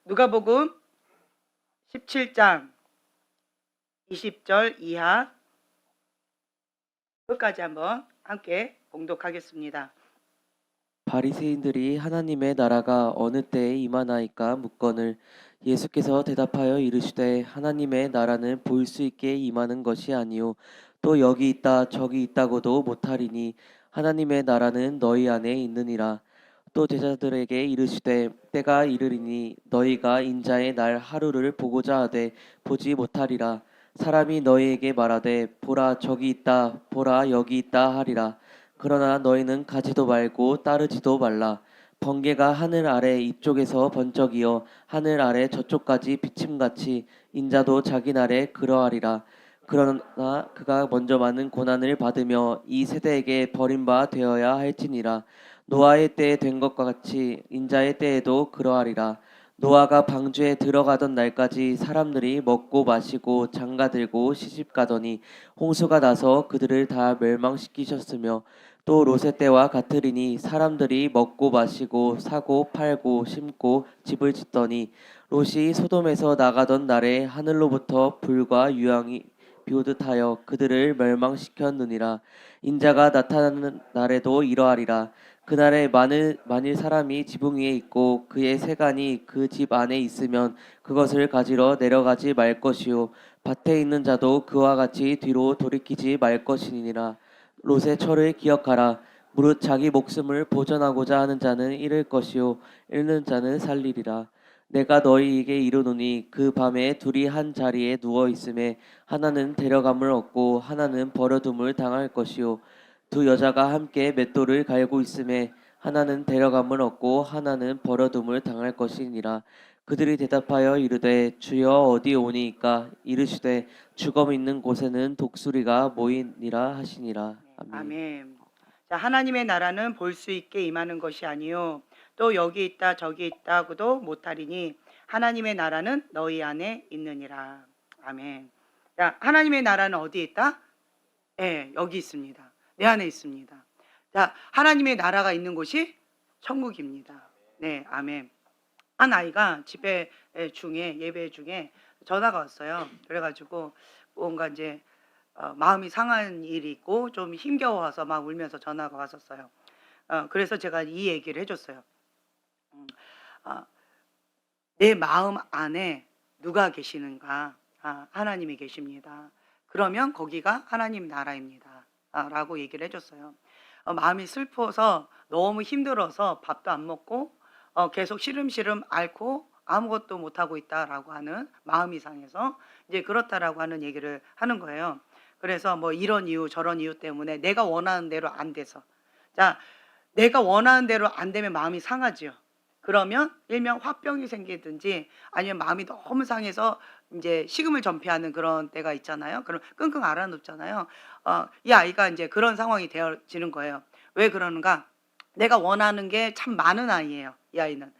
누가복음 17장 20절 이하 끝까지 한번 함께 봉독하겠습니다. 바리새인들이 하나님의 나라가 어느 때에 임하나이까 묻거늘 예수께서 대답하여 이르시되 하나님의 나라는 볼 수 있게 임하는 것이 아니요 또 여기 있다 저기 있다고도 못하리니 하나님의 나라는 너희 안에 있느니라. 또 제자들에게 이르시되 때가 이르리니 너희가 인자의 날 하루를 보고자 하되 보지 못하리라. 사람이 너희에게 말하되 보라 저기 있다 보라 여기 있다 하리라. 그러나 너희는 가지도 말고 따르지도 말라. 번개가 하늘 아래 이쪽에서 번쩍이어 하늘 아래 저쪽까지 비침같이 인자도 자기 날에 그러하리라. 그러나 그가 먼저 많은 고난을 받으며 이 세대에게 버림바 되어야 할지니라. 노아의 때에 된 것과 같이 인자의 때에도 그러하리라. 노아가 방주에 들어가던 날까지 사람들이 먹고 마시고 장가들고 시집가더니 홍수가 나서 그들을 다 멸망시키셨으며 또 롯의 때와 같으리니 사람들이 먹고 마시고 사고 팔고 심고 집을 짓더니 롯이 소돔에서 나가던 날에 하늘로부터 불과 유황이 비오듯 하여 그들을 멸망시켰느니라. 인자가 나타나는 날에도 이러하리라. 그날에 만일 사람이 지붕 위에 있고 그의 세간이 그 집 안에 있으면 그것을 가지러 내려가지 말 것이요 밭에 있는 자도 그와 같이 뒤로 돌이키지 말 것이니라. 롯의 철을 기억하라. 무릇 자기 목숨을 보전하고자 하는 자는 잃을 것이요 잃는 자는 살리리라. 내가 너희에게 이르노니 그 밤에 둘이 한 자리에 누워 있음에 하나는 데려감을 얻고 하나는 버려둠을 당할 것이요 두 여자가 함께 맷돌을 갈고 있음에 하나는 데려감을 얻고 하나는 버려둠을 당할 것이니라. 그들이 대답하여 이르되 주여 어디 오니이까? 이르시되 죽음 있는 곳에는 독수리가 모이니라 하시니라. 아멘. 아멘. 자, 하나님의 나라는 볼 수 있게 임하는 것이 아니요 또 여기 있다 저기 있다고도 못하리니 하나님의 나라는 너희 안에 있느니라. 아멘. 자, 하나님의 나라는 어디에 있다? 네, 여기 있습니다. 내 안에 있습니다. 자, 하나님의 나라가 있는 곳이 천국입니다. 네, 아멘. 한 아이가 집회 중에 예배 중에 전화가 왔어요. 그래가지고 뭔가 이제 마음이 상한 일이 있고 좀 힘겨워서 막 울면서 전화가 왔었어요. 그래서 제가 이 얘기를 해줬어요. 어, 내 마음 안에 누가 계시는가? 하나님이 계십니다. 그러면 거기가 하나님 나라입니다. 라고 얘기를 해줬어요. 마음이 슬퍼서 너무 힘들어서 밥도 안 먹고 계속 시름시름 앓고 아무것도 못하고 있다라고 하는 마음이 상해서 이제 그렇다라고 하는 얘기를 하는 거예요. 그래서 뭐 이런 이유 저런 이유 때문에 내가 원하는 대로 안 돼서, 자, 내가 원하는 대로 안 되면 마음이 상하지요. 그러면 일명 화병이 생기든지 아니면 마음이 너무 상해서 이제 식음을 전폐하는 그런 때가 있잖아요. 그럼 끙끙 앓아눕잖아요. 이 아이가 이제 그런 상황이 되어지는 거예요. 왜 그러는가? 내가 원하는 게 참 많은 아이예요. 이 아이는.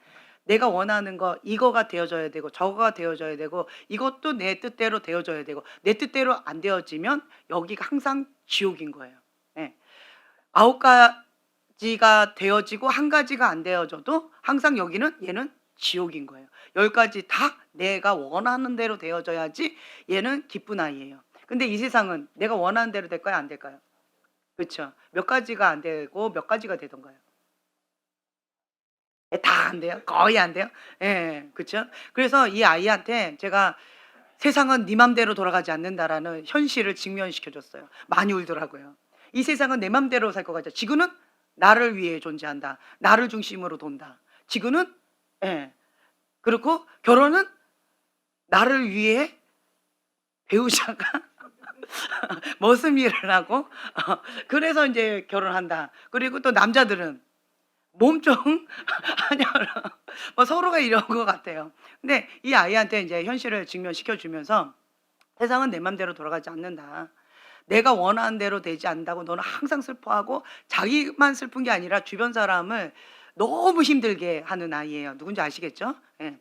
내가 원하는 거 이거가 되어져야 되고 저거가 되어져야 되고 이것도 내 뜻대로 되어져야 되고 내 뜻대로 안 되어지면 여기가 항상 지옥인 거예요. 예. 9가지가 되어지고 한 가지가 안 되어져도 항상 여기는 얘는 지옥인 거예요. 10가지 다 내가 원하는 대로 되어져야지 얘는 기쁜 아이예요. 근데 이 세상은 내가 원하는 대로 될까요? 안 될까요? 그렇죠. 몇 가지가 안 되고 몇 가지가 되던가요? 다 안 돼요. 거의 안 돼요. 예, 그렇죠. 그래서 이 아이한테 제가 세상은 네 맘대로 돌아가지 않는다라는 현실을 직면시켜 줬어요. 많이 울더라고요. 이 세상은 내 맘대로 살 것 같아. 지구는 나를 위해 존재한다. 나를 중심으로 돈다. 지구는 예. 그렇고 결혼은 나를 위해 배우자가 무슨 일을 하고 그래서 이제 결혼한다. 그리고 또 남자들은 몸 좀 하냐라 뭐 서로가 이런 것 같아요. 근데 이 아이한테 이제 현실을 직면시켜 주면서 세상은 내 맘대로 돌아가지 않는다. 내가 원하는 대로 되지 않는다고 너는 항상 슬퍼하고 자기만 슬픈 게 아니라 주변 사람을 너무 힘들게 하는 아이예요. 누군지 아시겠죠? 예.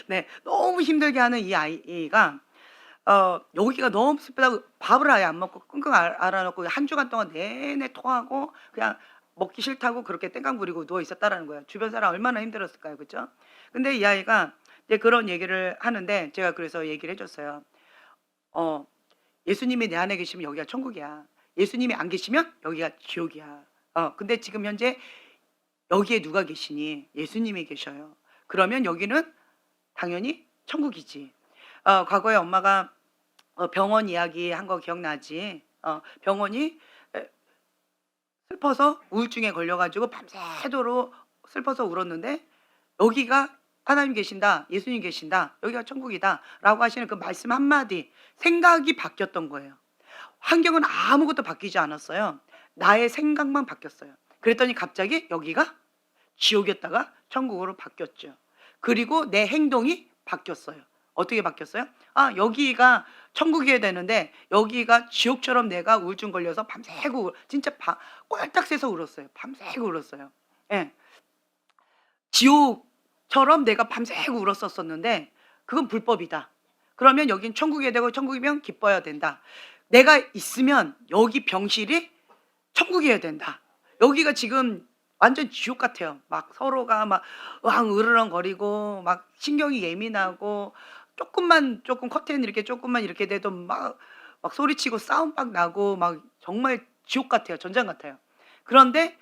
네, 너무 힘들게 하는 이 아이가 여기가 너무 슬프다고 밥을 아예 안 먹고 끙끙 앓아놓고 한 주간 동안 내내 토하고 그냥 먹기 싫다고 그렇게 땡깡 부리고 누워 있었다라는 거예요. 주변 사람 얼마나 힘들었을까요, 그렇죠? 근데 이 아이가 이제 그런 얘기를 하는데 제가 그래서 얘기를 해줬어요. 어, 예수님이 내 안에 계시면 여기가 천국이야. 예수님이 안 계시면 여기가 지옥이야. 근데 지금 현재 여기에 누가 계시니? 예수님이 계셔요. 그러면 여기는 당연히 천국이지. 과거에 엄마가 병원 이야기 한 거 기억나지? 병원이 에, 슬퍼서 우울증에 걸려가지고 밤새도록 슬퍼서 울었는데 여기가 하나님 계신다, 예수님 계신다, 여기가 천국이다 라고 하시는 그 말씀 한마디, 생각이 바뀌었던 거예요. 환경은 아무것도 바뀌지 않았어요. 나의 생각만 바뀌었어요. 그랬더니 갑자기 여기가 지옥이었다가 천국으로 바뀌었죠. 그리고 내 행동이 바뀌었어요. 어떻게 바뀌었어요? 여기가 천국이어야 되는데 여기가 지옥처럼 내가 우울증 걸려서 밤새고 진짜 꼴딱 새서 울었어요. 밤새고 울었어요. 예. 지옥처럼 내가 밤새고 울었었는데 그건 불법이다. 그러면 여긴 천국이어야 되고 천국이면 기뻐야 된다. 내가 있으면 여기 병실이 천국이어야 된다. 여기가 지금 완전 지옥 같아요. 막 서로가 막 으르렁거리고 막 신경이 예민하고 조금 커튼 이렇게 조금만 이렇게 돼도 막 소리치고 싸움박 나고 막 정말 지옥 같아요. 전장 같아요. 그런데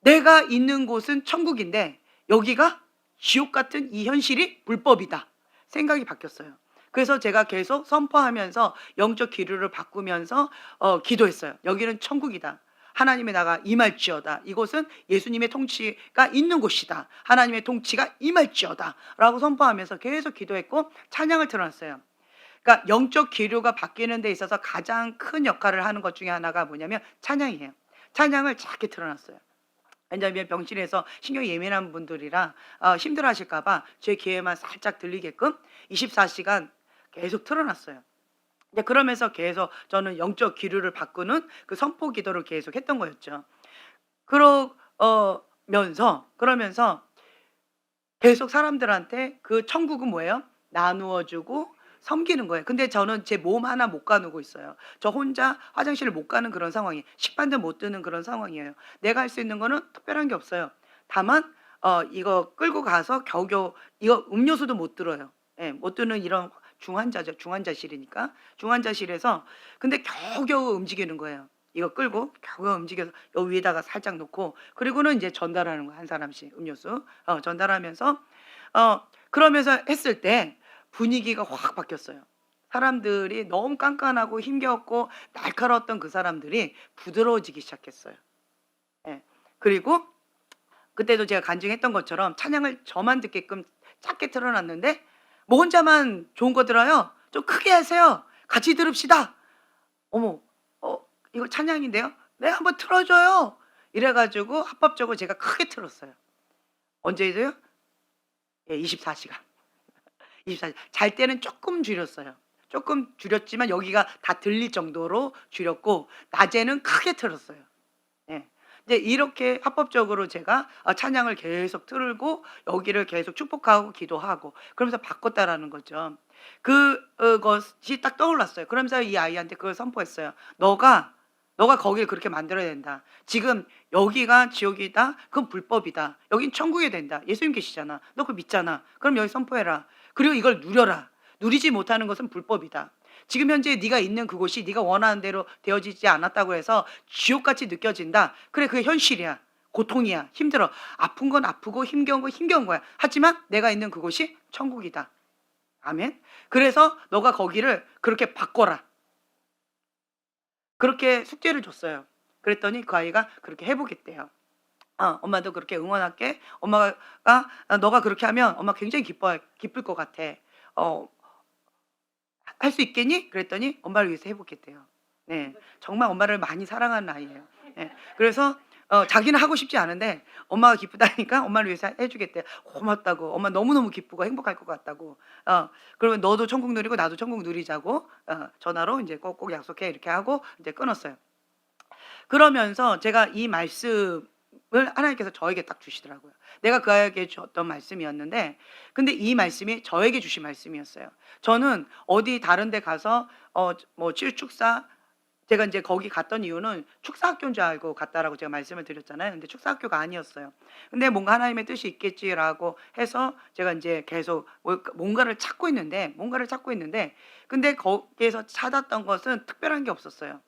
내가 있는 곳은 천국인데 여기가 지옥 같은 이 현실이 불법이다. 생각이 바뀌었어요. 그래서 제가 계속 선포하면서 영적 기류를 바꾸면서 기도했어요. 여기는 천국이다. 하나님의 나라가 임할지어다. 이곳은 예수님의 통치가 있는 곳이다. 하나님의 통치가 임할지어다. 라고 선포하면서 계속 기도했고 찬양을 틀어놨어요. 그러니까 영적 기류가 바뀌는 데 있어서 가장 큰 역할을 하는 것 중에 하나가 뭐냐면 찬양이에요. 찬양을 작게 틀어놨어요. 왜냐하면 병실에서 신경이 예민한 분들이라 힘들어하실까 봐 제 귀에만 살짝 들리게끔 24시간 계속 틀어놨어요. 이제 그러면서 계속 저는 영적 기류를 바꾸는 그 선포 기도를 계속 했던 거였죠. 그러면서 계속 사람들한테 그 천국은 뭐예요? 나누어 주고 섬기는 거예요. 근데 저는 제 몸 하나 못 가누고 있어요. 저 혼자 화장실을 못 가는 그런 상황이에요. 식반도 못 드는 그런 상황이에요. 내가 할 수 있는 거는 특별한 게 없어요. 다만 이거 끌고 가서 겨우겨우 이거 음료수도 못 들어요. 예, 못 드는 이런 중환자죠. 중환자실이니까. 중환자실에서 근데 겨우겨우 움직이는 거예요. 이거 끌고 겨우겨우 움직여서 여기 위에다가 살짝 놓고 그리고는 이제 전달하는 거예요. 한 사람씩 음료수 전달하면서 그러면서 했을 때 분위기가 확 바뀌었어요. 사람들이 너무 깐깐하고 힘겹고 날카로웠던 그 사람들이 부드러워지기 시작했어요. 예. 그리고 그때도 제가 간증했던 것처럼 찬양을 저만 듣게끔 작게 틀어놨는데 뭐 혼자만 좋은 거 들어요? 좀 크게 하세요. 같이 들읍시다. 어머, 이거 찬양인데요? 네, 한번 틀어줘요. 이래가지고 합법적으로 제가 크게 틀었어요. 언제도요? 예, 24시간. 24시간. 잘 때는 조금 줄였어요. 조금 줄였지만 여기가 다 들릴 정도로 줄였고 낮에는 크게 틀었어요. 예. 이제 이렇게 합법적으로 제가 찬양을 계속 틀고 여기를 계속 축복하고 기도하고 그러면서 바꿨다라는 거죠. 그것이 딱 떠올랐어요. 그러면서 이 아이한테 그걸 선포했어요. 너가 거기를 그렇게 만들어야 된다. 지금 여기가 지옥이다. 그건 불법이다. 여긴 천국이 된다. 예수님 계시잖아. 너 그거 믿잖아. 그럼 여기 선포해라. 그리고 이걸 누려라. 누리지 못하는 것은 불법이다. 지금 현재 네가 있는 그곳이 네가 원하는 대로 되어지지 않았다고 해서 지옥같이 느껴진다. 그래, 그게 현실이야. 고통이야. 힘들어. 아픈 건 아프고 힘겨운 건 힘겨운 거야. 하지만 내가 있는 그곳이 천국이다. 아멘. 그래서 너가 거기를 그렇게 바꿔라. 그렇게 숙제를 줬어요. 그랬더니 그 아이가 그렇게 해보겠대요. 엄마도 그렇게 응원할게. 엄마가 너가 그렇게 하면 엄마 굉장히 기쁠 것 같아. 할 수 있겠니? 그랬더니 엄마를 위해서 해보겠대요. 네, 정말 엄마를 많이 사랑하는 아이예요. 네, 그래서 자기는 하고 싶지 않은데 엄마가 기쁘다니까 엄마를 위해서 해주겠대요. 고맙다고. 엄마 너무너무 기쁘고 행복할 것 같다고. 그러면 너도 천국 누리고 나도 천국 누리자고 전화로 이제 꼭 약속해 이렇게 하고 이제 끊었어요. 그러면서 제가 이 말씀을 하나님께서 저에게 딱 주시더라고요. 내가 그 아이에게 줬던 말씀이었는데 근데 이 말씀이 저에게 주신 말씀이었어요. 저는 어디 다른 데 가서 뭐 치유 축사 제가 이제 거기 갔던 이유는 축사학교인 줄 알고 갔다라고 제가 말씀을 드렸잖아요. 근데 축사학교가 아니었어요. 근데 뭔가 하나님의 뜻이 있겠지라고 해서 제가 이제 계속 뭔가를 찾고 있는데 근데 거기에서 찾았던 것은 특별한 게 없었어요.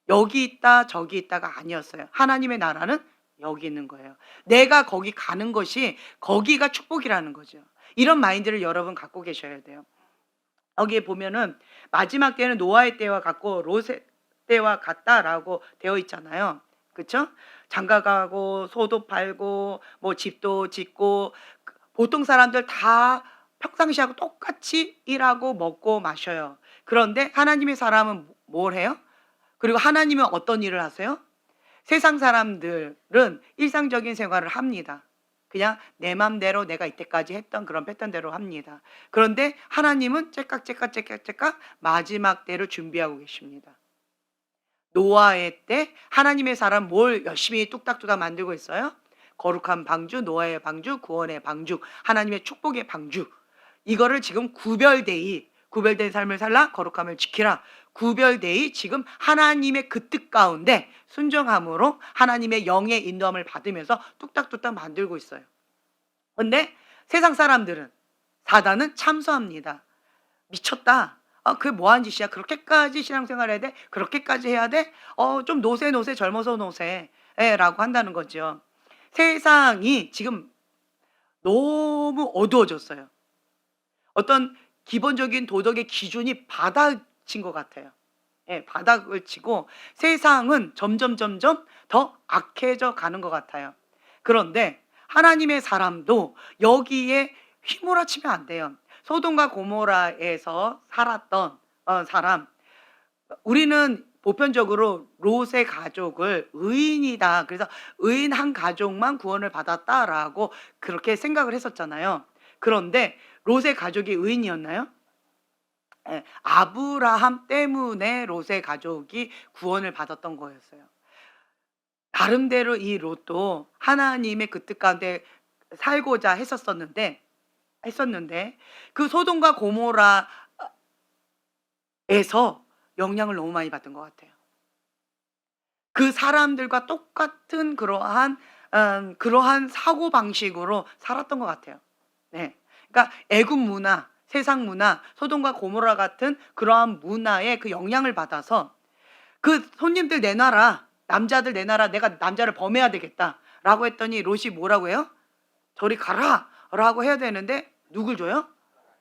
여기 있다 저기 있다가 아니었어요. 하나님의 나라는 여기 있는 거예요. 내가 거기 가는 것이 거기가 축복이라는 거죠. 이런 마인드를 여러분 갖고 계셔야 돼요. 여기에 보면은 마지막 때는 노아의 때와 같고 롯의 때와 같다라고 되어 있잖아요. 그렇죠? 장가가고 소도 팔고 뭐 집도 짓고 보통 사람들 다 평상시하고 똑같이 일하고 먹고 마셔요. 그런데 하나님의 사람은 뭘 해요? 그리고 하나님은 어떤 일을 하세요? 세상 사람들은 일상적인 생활을 합니다. 그냥 내 맘대로 내가 이때까지 했던 그런 패턴대로 합니다. 그런데 하나님은 째깍 마지막 때를 준비하고 계십니다. 노아의 때 하나님의 사람 뭘 열심히 뚝딱뚝딱 만들고 있어요? 거룩한 방주, 노아의 방주, 구원의 방주, 하나님의 축복의 방주. 이거를 지금 구별된 삶을 살라, 거룩함을 지키라. 구별되이 지금 하나님의 그 뜻 가운데 순종함으로 하나님의 영의 인도함을 받으면서 뚝딱뚝딱 만들고 있어요. 근데 세상 사람들은, 사단은 참소합니다. 미쳤다. 그게 뭐한 짓이야? 그렇게까지 신앙생활 해야 돼? 그렇게까지 해야 돼? 좀 노세 젊어서 노세 라고 한다는 거죠. 세상이 지금 너무 어두워졌어요. 어떤 기본적인 도덕의 기준이 바닥친 것 같아요. 예, 바닥을 치고 세상은 점점 더 악해져 가는 것 같아요. 그런데 하나님의 사람도 여기에 휘몰아치면 안 돼요. 소돔과 고모라에서 살았던 사람, 우리는 보편적으로 롯의 가족을 의인이다, 그래서 의인 한 가족만 구원을 받았다라고 그렇게 생각을 했었잖아요. 그런데 롯의 가족이 의인이었나요? 예, 아브라함 때문에 롯의 가족이 구원을 받았던 거였어요. 나름대로 이 롯도 하나님의 그 뜻 가운데 살고자 했었는데 그 소돔과 고모라에서 영향을 너무 많이 받은 것 같아요. 그 사람들과 똑같은 그러한 사고 방식으로 살았던 것 같아요. 네, 그러니까 애굽 문화, 세상 문화, 소돔과 고모라 같은 그러한 문화에 그 영향을 받아서 그 손님들 내놔라, 남자들 내놔라, 내가 남자를 범해야 되겠다라고 했더니 롯이 뭐라고 해요? 저리 가라라고 해야 되는데 누굴 줘요?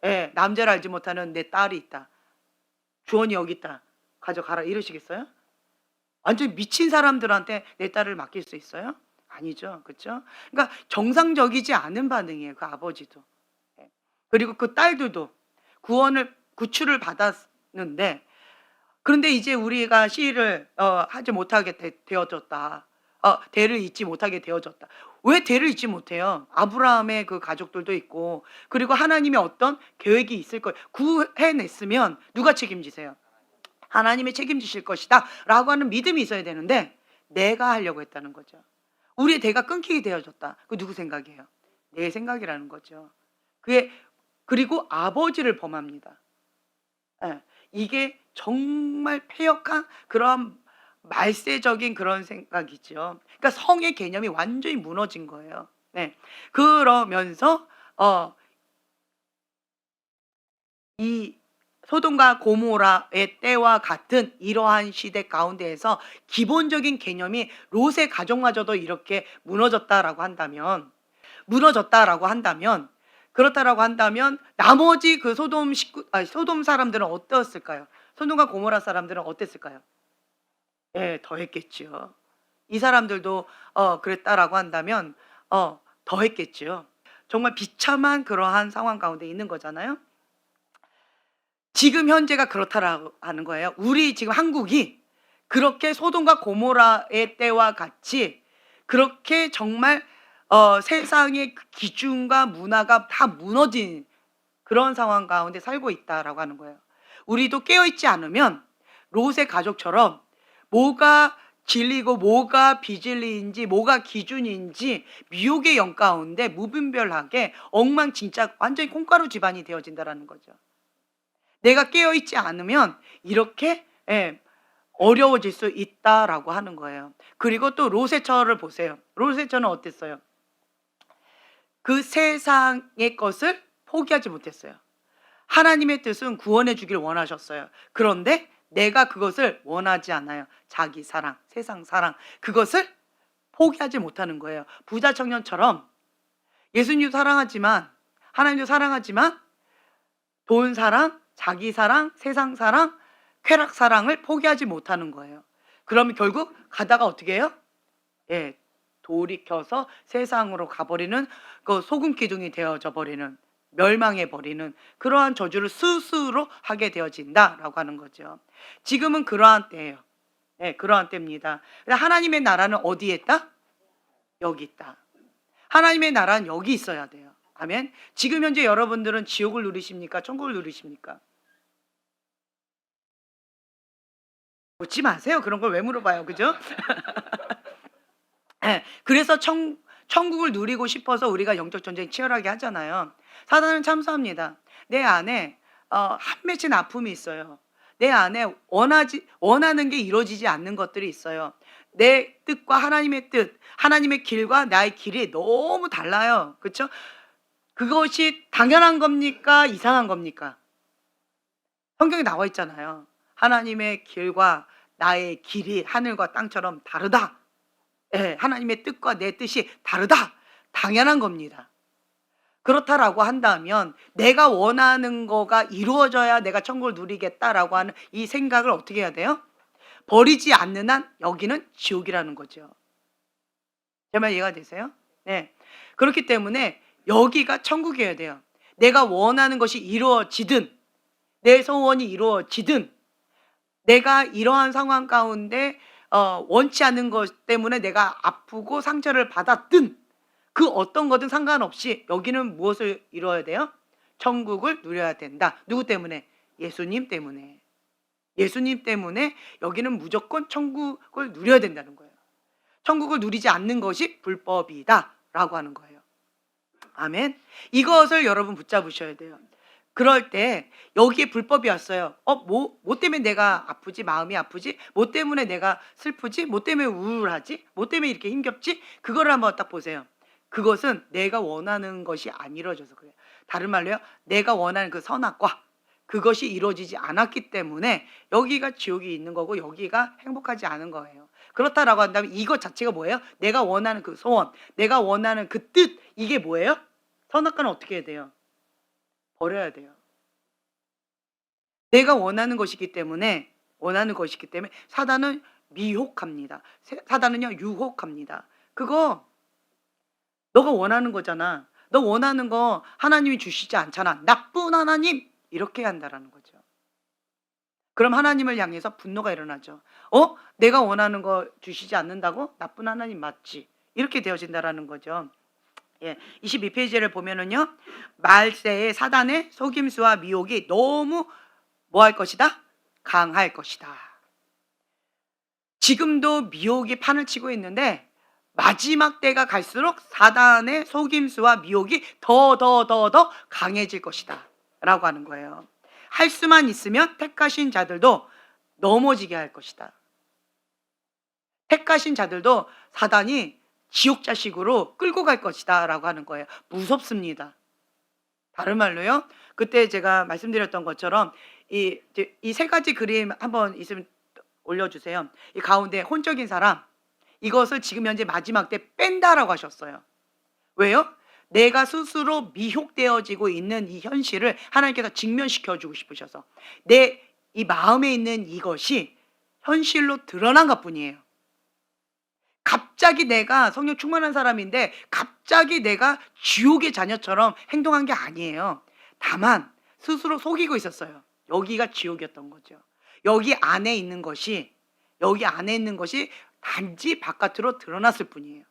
예, 남자를 알지 못하는 내 딸이 있다. 주원이 여기 있다. 가져가라 이러시겠어요? 완전 미친 사람들한테 내 딸을 맡길 수 있어요? 아니죠. 그렇죠? 그러니까 정상적이지 않은 반응이에요. 그 아버지도. 예. 그리고 그 딸들도 구출을 받았는데, 그런데 이제 우리가 시를 하지 못하게 되어졌다. 대를 잇지 못하게 되어졌다. 왜 대를 잇지 못해요? 아브라함의 그 가족들도 있고, 그리고 하나님의 어떤 계획이 있을 거예요. 구해냈으면 누가 책임지세요? 하나님이 책임지실 것이다 라고 하는 믿음이 있어야 되는데 내가 하려고 했다는 거죠. 우리의 대가 끊기게 되어졌다. 그 누구 생각이에요? 내 생각이라는 거죠. 그리고 아버지를 범합니다. 예, 이게 정말 폐역한 그런 말세적인 그런 생각이죠. 그러니까 성의 개념이 완전히 무너진 거예요. 네. 그러면서 이 소돔과 고모라의 때와 같은 이러한 시대 가운데에서 기본적인 개념이 롯의 가족마저도 이렇게 무너졌다라고 한다면 그렇다라고 한다면 나머지 그 소돔 사람들은 어땠을까요? 소돔과 고모라 사람들은 어땠을까요? 예, 더 했겠죠. 이 사람들도 그랬다라고 한다면 더 했겠죠. 정말 비참한 그러한 상황 가운데 있는 거잖아요. 지금 현재가 그렇다라고 하는 거예요. 우리 지금 한국이 그렇게 소돔과 고모라의 때와 같이 그렇게 정말 세상의 기준과 문화가 다 무너진 그런 상황 가운데 살고 있다라고 하는 거예요. 우리도 깨어있지 않으면 롯의 가족처럼 뭐가 진리고 뭐가 비진리인지 뭐가 기준인지 미혹의 영 가운데 무분별하게 엉망진짜 완전히 콩가루 집안이 되어진다라는 거죠. 내가 깨어있지 않으면 이렇게 어려워질 수 있다라고 하는 거예요. 그리고 또 롯의 처를 보세요. 롯의 처는 어땠어요? 그 세상의 것을 포기하지 못했어요. 하나님의 뜻은 구원해 주길 원하셨어요. 그런데 내가 그것을 원하지 않아요. 자기 사랑, 세상 사랑, 그것을 포기하지 못하는 거예요. 부자 청년처럼 예수님도 사랑하지만, 하나님도 사랑하지만 돈 사랑, 자기 사랑, 세상 사랑, 쾌락 사랑을 포기하지 못하는 거예요. 그러면 결국 가다가 어떻게 해요? 예, 돌이켜서 세상으로 가버리는, 그 소금 기둥이 되어져 버리는, 멸망해 버리는 그러한 저주를 스스로 하게 되어진다라고 하는 거죠. 지금은 그러한 때예요. 네, 그러한 때입니다. 하나님의 나라는 어디에 있다? 여기 있다. 하나님의 나라는 여기 있어야 돼요. 아멘. 지금 현재 여러분들은 지옥을 누리십니까? 천국을 누리십니까? 묻지 마세요. 그런 걸 왜 물어봐요. 그죠? 예, 그래서 천국을 누리고 싶어서 우리가 영적 전쟁 치열하게 하잖아요. 사단은 참수합니다. 내 안에 한 맺힌 아픔이 있어요. 내 안에 원하는 게 이루어지지 않는 것들이 있어요. 내 뜻과 하나님의 뜻, 하나님의 길과 나의 길이 너무 달라요. 그렇죠? 그것이 당연한 겁니까? 이상한 겁니까? 성경에 나와 있잖아요. 하나님의 길과 나의 길이 하늘과 땅처럼 다르다. 예, 하나님의 뜻과 내 뜻이 다르다. 당연한 겁니다. 그렇다라고 한다면 내가 원하는 거가 이루어져야 내가 천국을 누리겠다라고 하는 이 생각을 어떻게 해야 돼요? 버리지 않는 한 여기는 지옥이라는 거죠. 제 말 이해가 되세요? 네. 그렇기 때문에 여기가 천국이어야 돼요. 내가 원하는 것이 이루어지든 내 소원이 이루어지든 내가 이러한 상황 가운데 원치 않는 것 때문에 내가 아프고 상처를 받았든 그 어떤 거든 상관없이 여기는 무엇을 이루어야 돼요? 천국을 누려야 된다. 누구 때문에? 예수님 때문에. 예수님 때문에 여기는 무조건 천국을 누려야 된다는 거예요. 천국을 누리지 않는 것이 불법이다 라고 하는 거예요. 아멘. 이것을 여러분 붙잡으셔야 돼요. 그럴 때 여기에 불법이 왔어요. 뭐 때문에 내가 아프지? 마음이 아프지? 뭐 때문에 내가 슬프지? 뭐 때문에 우울하지? 뭐 때문에 이렇게 힘겹지? 그거를 한번 딱 보세요. 그것은 내가 원하는 것이 안 이루어져서 그래요. 다른 말로요. 내가 원하는 그 선악과 그것이 이루어지지 않았기 때문에 여기가 지옥이 있는 거고 여기가 행복하지 않은 거예요. 그렇다라고 한다면 이것 자체가 뭐예요? 내가 원하는 그 소원, 내가 원하는 그 뜻, 이게 뭐예요? 선악과는 어떻게 해야 돼요? 버려야 돼요. 내가 원하는 것이기 때문에 사단은 미혹합니다. 사단은요 유혹합니다. 그거 너가 원하는 거잖아. 너 원하는 거 하나님이 주시지 않잖아. 나쁜 하나님 이렇게 한다라는 거죠. 그럼 하나님을 향해서 분노가 일어나죠. 내가 원하는 거 주시지 않는다고? 나쁜 하나님 맞지? 이렇게 되어진다라는 거죠. 예, 22페이지를 보면은요. 말세에 사단의 속임수와 미혹이 너무 뭐 할 것이다? 강할 것이다. 지금도 미혹이 판을 치고 있는데 마지막 때가 갈수록 사단의 속임수와 미혹이 더 강해질 것이다 라고 하는 거예요. 할 수만 있으면 택하신 자들도 넘어지게 할 것이다. 택하신 자들도 사단이 지옥 자식으로 끌고 갈 것이다 라고 하는 거예요. 무섭습니다. 다른 말로요. 그때 제가 말씀드렸던 것처럼 이 세 가지 그림 한번 있으면 올려주세요. 이 가운데 혼적인 사람, 이것을 지금 현재 마지막 때 뺀다라고 하셨어요. 왜요? 내가 스스로 미혹되어지고 있는 이 현실을 하나님께서 직면시켜주고 싶으셔서 내 이 마음에 있는 이것이 현실로 드러난 것뿐이에요. 갑자기 내가 성령 충만한 사람인데 갑자기 내가 지옥의 자녀처럼 행동한 게 아니에요. 다만 스스로 속이고 있었어요. 여기가 지옥이었던 거죠. 여기 안에 있는 것이 단지 바깥으로 드러났을 뿐이에요.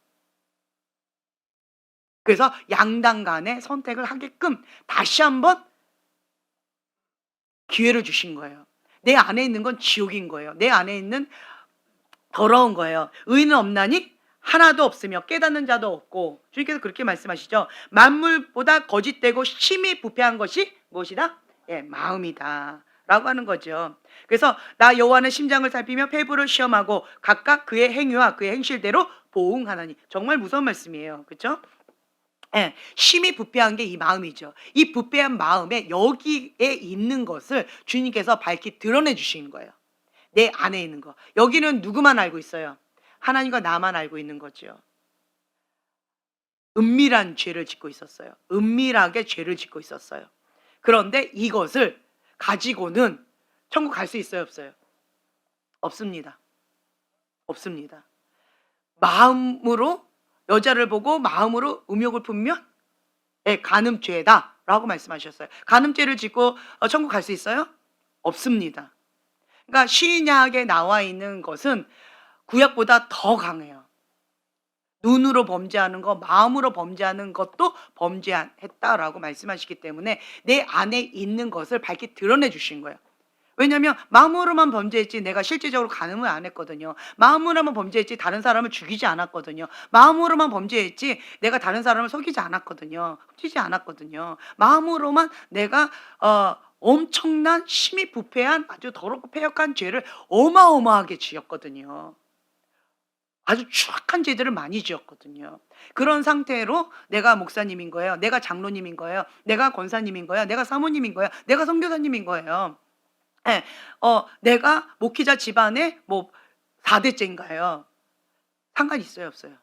그래서 양당 간에 선택을 하게끔 다시 한번 기회를 주신 거예요. 내 안에 있는 건 지옥인 거예요. 내 안에 있는 더러운 거예요. 의인은 없나니 하나도 없으며 깨닫는 자도 없고, 주님께서 그렇게 말씀하시죠. 만물보다 거짓되고 심히 부패한 것이 무엇이다? 예, 마음이다 라고 하는 거죠. 그래서 나 여호와는 심장을 살피며 폐부를 시험하고 각각 그의 행위와 그의 행실대로 보응하나니. 정말 무서운 말씀이에요. 그렇죠? 예, 심히 부패한 게 이 마음이죠. 이 부패한 마음에 여기에 있는 것을 주님께서 밝히 드러내 주시는 거예요. 내 안에 있는 거. 여기는 누구만 알고 있어요? 하나님과 나만 알고 있는 거죠. 은밀한 죄를 짓고 있었어요. 은밀하게 죄를 짓고 있었어요. 그런데 이것을 가지고는 천국 갈 수 있어요, 없어요? 없습니다. 없습니다. 마음으로 여자를 보고 마음으로 음욕을 품으면 간음죄다라고 말씀하셨어요. 간음죄를 짓고 천국 갈 수 있어요? 없습니다. 그러니까 신약에 나와 있는 것은 구약보다 더 강해요. 눈으로 범죄하는 거, 마음으로 범죄하는 것도 범죄했다라고 말씀하시기 때문에 내 안에 있는 것을 밝히 드러내 주신 거예요. 왜냐하면 마음으로만 범죄했지 내가 실제적으로 간음을 안 했거든요. 마음으로만 범죄했지 다른 사람을 죽이지 않았거든요. 마음으로만 범죄했지 내가 다른 사람을 속이지 않았거든요. 훔치지 않았거든요. 마음으로만 내가 엄청난 심히 부패한 아주 더럽고 패역한 죄를 어마어마하게 지었거든요. 아주 추악한 죄들을 많이 지었거든요. 그런 상태로 내가 목사님인 거예요. 내가 장로님인 거예요. 내가 권사님인 거예요. 내가 사모님인 거예요. 내가 선교사님인 거예요. 예, 내가 목회자 집안의 뭐 4대째인가요? 상관 있어요, 없어요?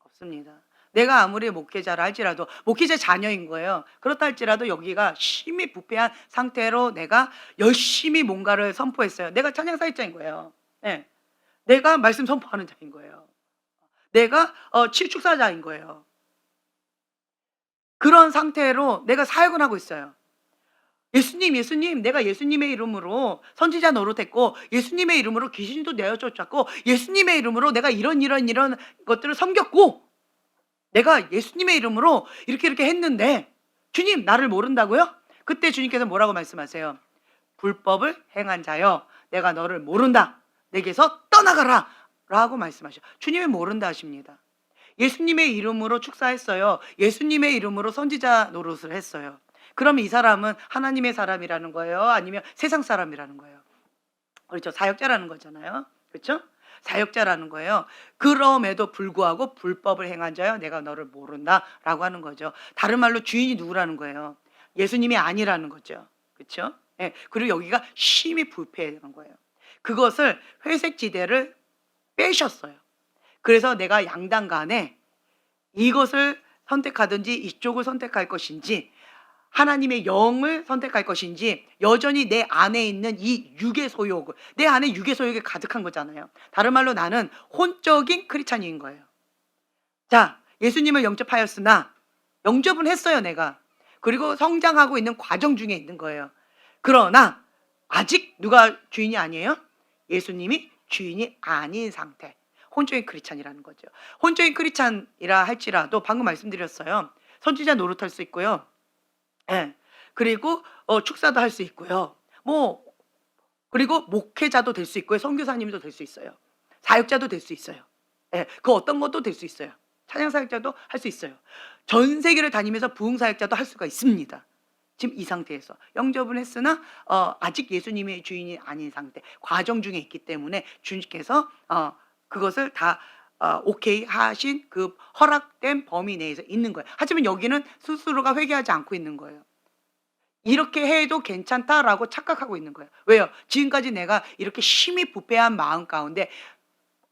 없습니다. 내가 아무리 목회자라 할지라도 목회자 자녀인 거예요. 그렇다 할지라도 여기가 심히 부패한 상태로 내가 열심히 뭔가를 선포했어요. 내가 찬양 사역자인 거예요. 예. 내가 말씀 선포하는 자인 거예요. 내가 축사자인 거예요. 그런 상태로 내가 사역을 하고 있어요. 예수님, 내가 예수님의 이름으로 선지자 노릇했고 예수님의 이름으로 귀신도 내어 쫓았고 예수님의 이름으로 내가 이런 것들을 섬겼고 내가 예수님의 이름으로 이렇게 했는데 주님 나를 모른다고요? 그때 주님께서 뭐라고 말씀하세요? 불법을 행한 자여 내가 너를 모른다. 내게서 떠나가라 라고 말씀하셔. 주님이 모른다 하십니다. 예수님의 이름으로 축사했어요. 예수님의 이름으로 선지자 노릇을 했어요. 그러면 이 사람은 하나님의 사람이라는 거예요? 아니면 세상 사람이라는 거예요? 그렇죠. 사역자라는 거잖아요. 그렇죠? 사역자라는 거예요. 그럼에도 불구하고 불법을 행한 자여 내가 너를 모른다라고 하는 거죠. 다른 말로 주인이 누구라는 거예요? 예수님이 아니라는 거죠. 그렇죠? 예. 그리고 여기가 심히 불패한 거예요. 그것을 회색 지대를 빼셨어요. 그래서 내가 양당 간에 이것을 선택하든지 이쪽을 선택할 것인지 하나님의 영을 선택할 것인지 여전히 내 안에 있는 이 육의 소욕, 내 안에 육의 소욕이 가득한 거잖아요. 다른 말로 나는 혼적인 크리스찬인 거예요. 자, 예수님을 영접하였으나 영접은 했어요, 내가. 그리고 성장하고 있는 과정 중에 있는 거예요. 그러나 아직 누가 주인이 아니에요? 예수님이 주인이 아닌 상태. 혼적인 크리스찬이라는 거죠. 혼적인 크리스찬이라 할지라도 방금 말씀드렸어요. 선지자 노릇할 수 있고요. 예. 그리고 축사도 할 수 있고요. 뭐 그리고 목회자도 될 수 있고요. 선교사님도 될 수 있어요. 사역자도 될 수 있어요. 예. 그 어떤 것도 될 수 있어요. 찬양 사역자도 할 수 있어요. 전 세계를 다니면서 부흥 사역자도 할 수가 있습니다. 지금 이 상태에서 영접은 했으나 아직 예수님의 주인이 아닌 상태, 과정 중에 있기 때문에 주님께서 그것을 다 오케이 하신 그 허락된 범위 내에서 있는 거예요. 하지만 여기는 스스로가 회개하지 않고 있는 거예요. 이렇게 해도 괜찮다라고 착각하고 있는 거예요. 왜요? 지금까지 내가 이렇게 심히 부패한 마음 가운데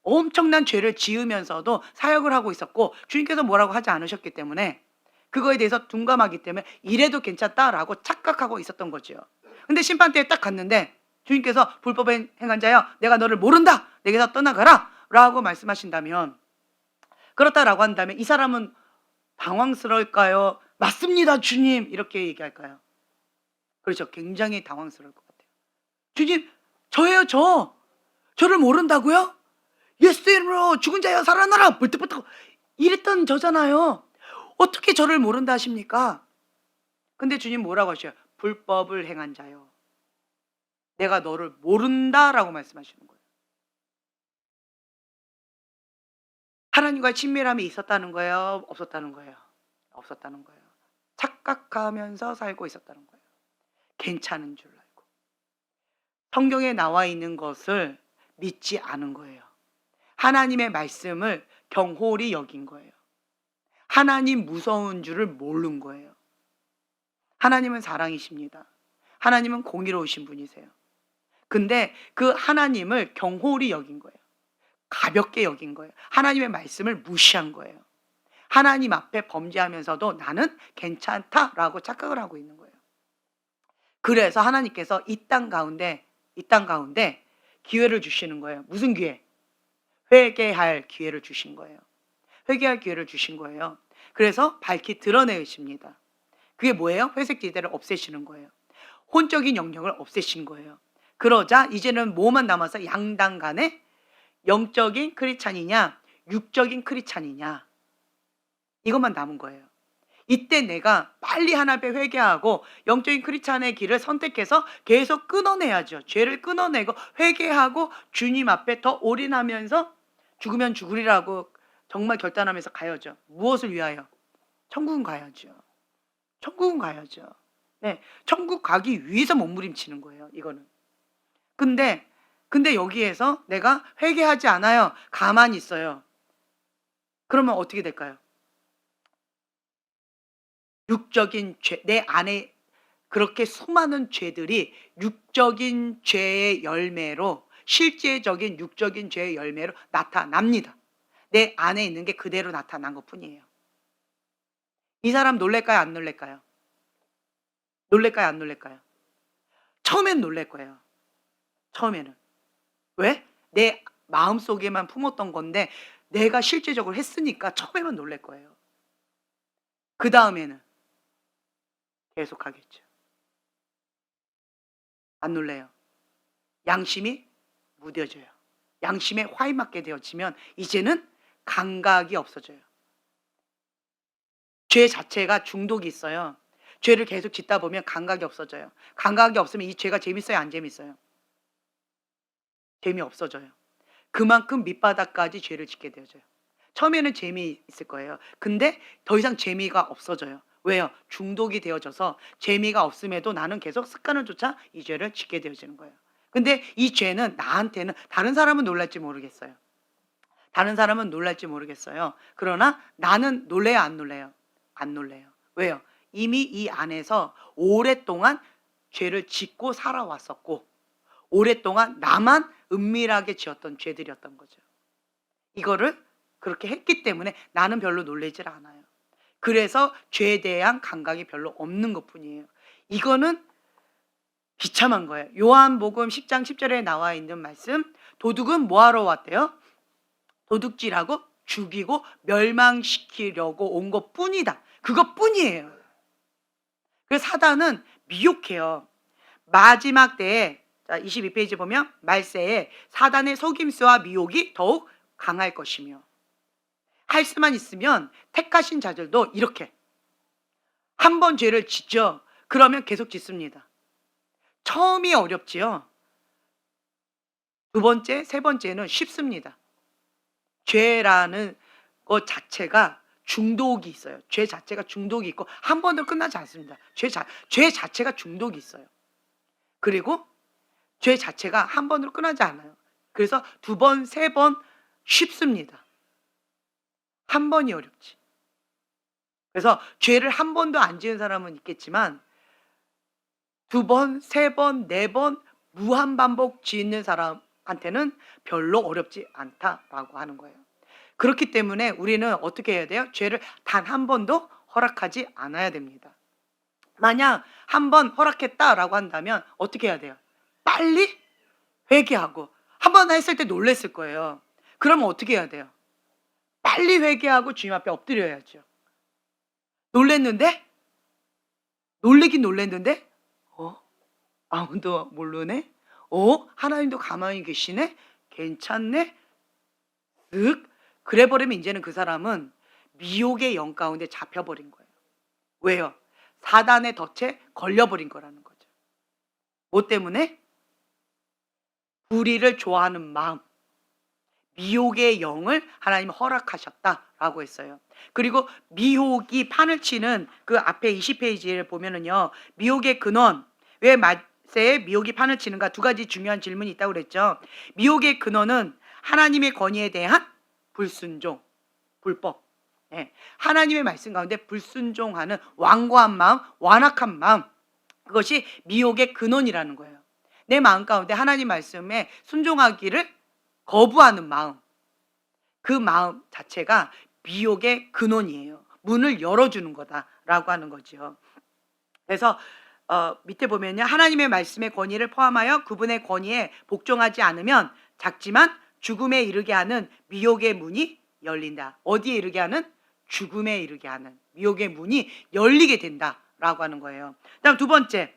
엄청난 죄를 지으면서도 사역을 하고 있었고 주님께서 뭐라고 하지 않으셨기 때문에 그거에 대해서 둔감하기 때문에 이래도 괜찮다라고 착각하고 있었던 거죠. 근데 심판대에 딱 갔는데 주님께서 불법에 행한 자여 내가 너를 모른다. 내게서 떠나가라 라고 말씀하신다면 그렇다라고 한다면 이 사람은 당황스러울까요? 맞습니다 주님 이렇게 얘기할까요? 그렇죠. 굉장히 당황스러울 것 같아요. 주님 저예요 저를 모른다고요? 예수 이름으로 죽은 자여 살아나라 벌떡벌떡 이랬던 저잖아요. 어떻게 저를 모른다 하십니까? 근데 주님 뭐라고 하셔요? 불법을 행한 자요. 내가 너를 모른다라고 말씀하시는 거예요. 하나님과의 친밀함이 있었다는 거예요? 없었다는 거예요? 없었다는 거예요. 착각하면서 살고 있었다는 거예요. 괜찮은 줄 알고. 성경에 나와 있는 것을 믿지 않은 거예요. 하나님의 말씀을 경홀히 여긴 거예요. 하나님 무서운 줄을 모른 거예요. 하나님은 사랑이십니다. 하나님은 공의로우신 분이세요. 근데 그 하나님을 경홀히 여긴 거예요. 가볍게 여긴 거예요. 하나님의 말씀을 무시한 거예요. 하나님 앞에 범죄하면서도 나는 괜찮다라고 착각을 하고 있는 거예요. 그래서 하나님께서 이 땅 가운데 기회를 주시는 거예요. 무슨 기회? 회개할 기회를 주신 거예요. 회개할 기회를 주신 거예요. 그래서 밝히 드러내십니다. 그게 뭐예요? 회색 지대를 없애시는 거예요. 혼적인 영역을 없애신 거예요. 그러자 이제는 뭐만 남아서 양당 간에 영적인 크리스찬이냐 육적인 크리스찬이냐 이것만 남은 거예요. 이때 내가 빨리 하나님께 회개하고 영적인 크리스찬의 길을 선택해서 계속 끊어내야죠. 죄를 끊어내고 회개하고 주님 앞에 더 올인하면서 죽으면 죽으리라고 정말 결단하면서 가야죠. 무엇을 위하여? 천국은 가야죠. 천국은 가야죠. 네, 천국 가기 위해서 몸부림치는 거예요. 이거는. 근데 여기에서 내가 회개하지 않아요. 가만히 있어요. 그러면 어떻게 될까요? 육적인 죄, 내 안에 그렇게 수많은 죄들이 육적인 죄의 열매로, 실제적인 육적인 죄의 열매로 나타납니다. 내 안에 있는 게 그대로 나타난 것 뿐이에요. 이 사람 놀랄까요? 안 놀랄까요? 놀랄까요? 안 놀랄까요? 처음엔 놀랄 거예요. 처음에는. 왜? 내 마음속에만 품었던 건데 내가 실제적으로 했으니까 처음에만 놀랄 거예요. 그 다음에는 계속하겠죠. 안 놀래요. 양심이 무뎌져요. 양심에 화이 맞게 되어지면 이제는 감각이 없어져요. 죄 자체가 중독이 있어요. 죄를 계속 짓다 보면 감각이 없어져요. 감각이 없으면 이 죄가 재밌어요? 안 재밌어요? 재미없어져요. 그만큼 밑바닥까지 죄를 짓게 되어져요. 처음에는 재미있을 거예요. 근데 더 이상 재미가 없어져요. 왜요? 중독이 되어져서 재미가 없음에도 나는 계속 습관을 쫓아 이 죄를 짓게 되어지는 거예요. 근데 이 죄는 나한테는 다른 사람은 놀랄지 모르겠어요. 다른 사람은 놀랄지 모르겠어요. 그러나 나는 놀래요? 안 놀래요? 안 놀래요. 왜요? 이미 이 안에서 오랫동안 죄를 짓고 살아왔었고 오랫동안 나만 은밀하게 지었던 죄들이었던 거죠. 이거를 그렇게 했기 때문에 나는 별로 놀라질 않아요. 그래서 죄에 대한 감각이 별로 없는 것뿐이에요. 이거는 비참한 거예요. 요한복음 10장 10절에 나와 있는 말씀, 도둑은 뭐하러 왔대요? 도둑질하고 죽이고 멸망시키려고 온 것뿐이다. 그것뿐이에요. 그래서 사단은 미혹해요. 마지막 때에, 자 22페이지 보면 말세에 사단의 속임수와 미혹이 더욱 강할 것이며, 할 수만 있으면 택하신 자들도 이렇게 한 번 죄를 짓죠. 그러면 계속 짓습니다. 처음이 어렵지요. 두 번째, 세 번째는 쉽습니다. 죄라는 것 자체가 중독이 있어요. 죄 자체가 중독이 있고 한 번도 끝나지 않습니다. 죄 자체가 중독이 있어요. 그리고 죄 자체가 한 번으로 끝나지 않아요. 그래서 두 번, 세 번 쉽습니다. 한 번이 어렵지. 그래서 죄를 한 번도 안 지은 사람은 있겠지만 두 번, 세 번, 네 번 무한반복 짓는 사람한테는 별로 어렵지 않다라고 하는 거예요. 그렇기 때문에 우리는 어떻게 해야 돼요? 죄를 단 한 번도 허락하지 않아야 됩니다. 만약 한 번 허락했다라고 한다면 어떻게 해야 돼요? 빨리 회개하고, 한 번 했을 때 놀랬을 거예요. 그러면 어떻게 해야 돼요? 빨리 회개하고 주님 앞에 엎드려야죠. 놀랬는데? 놀래긴 놀랬는데? 아무도 모르네? 하나님도 가만히 계시네? 괜찮네? 쓱? 그래 버리면 이제는 그 사람은 미혹의 영 가운데 잡혀버린 거예요. 왜요? 사단의 덫에 걸려버린 거라는 거죠. 뭐 때문에? 불의를 좋아하는 마음, 미혹의 영을 하나님 허락하셨다라고 했어요. 그리고 미혹이 판을 치는 그 앞에 20페이지를 보면은요, 미혹의 근원, 왜 말세에 미혹이 판을 치는가? 두 가지 중요한 질문이 있다고 그랬죠. 미혹의 근원은 하나님의 권위에 대한 불순종, 불법. 예, 하나님의 말씀 가운데 불순종하는 완고한 마음, 완악한 마음, 그것이 미혹의 근원이라는 거예요. 내 마음 가운데 하나님 말씀에 순종하기를 거부하는 마음, 그 마음 자체가 미혹의 근원이에요. 문을 열어주는 거다라고 하는 거죠. 그래서 밑에 보면요, 하나님의 말씀의 권위를 포함하여 그분의 권위에 복종하지 않으면 작지만 죽음에 이르게 하는 미혹의 문이 열린다. 어디에 이르게 하는? 죽음에 이르게 하는 미혹의 문이 열리게 된다라고 하는 거예요. 다음 두 번째,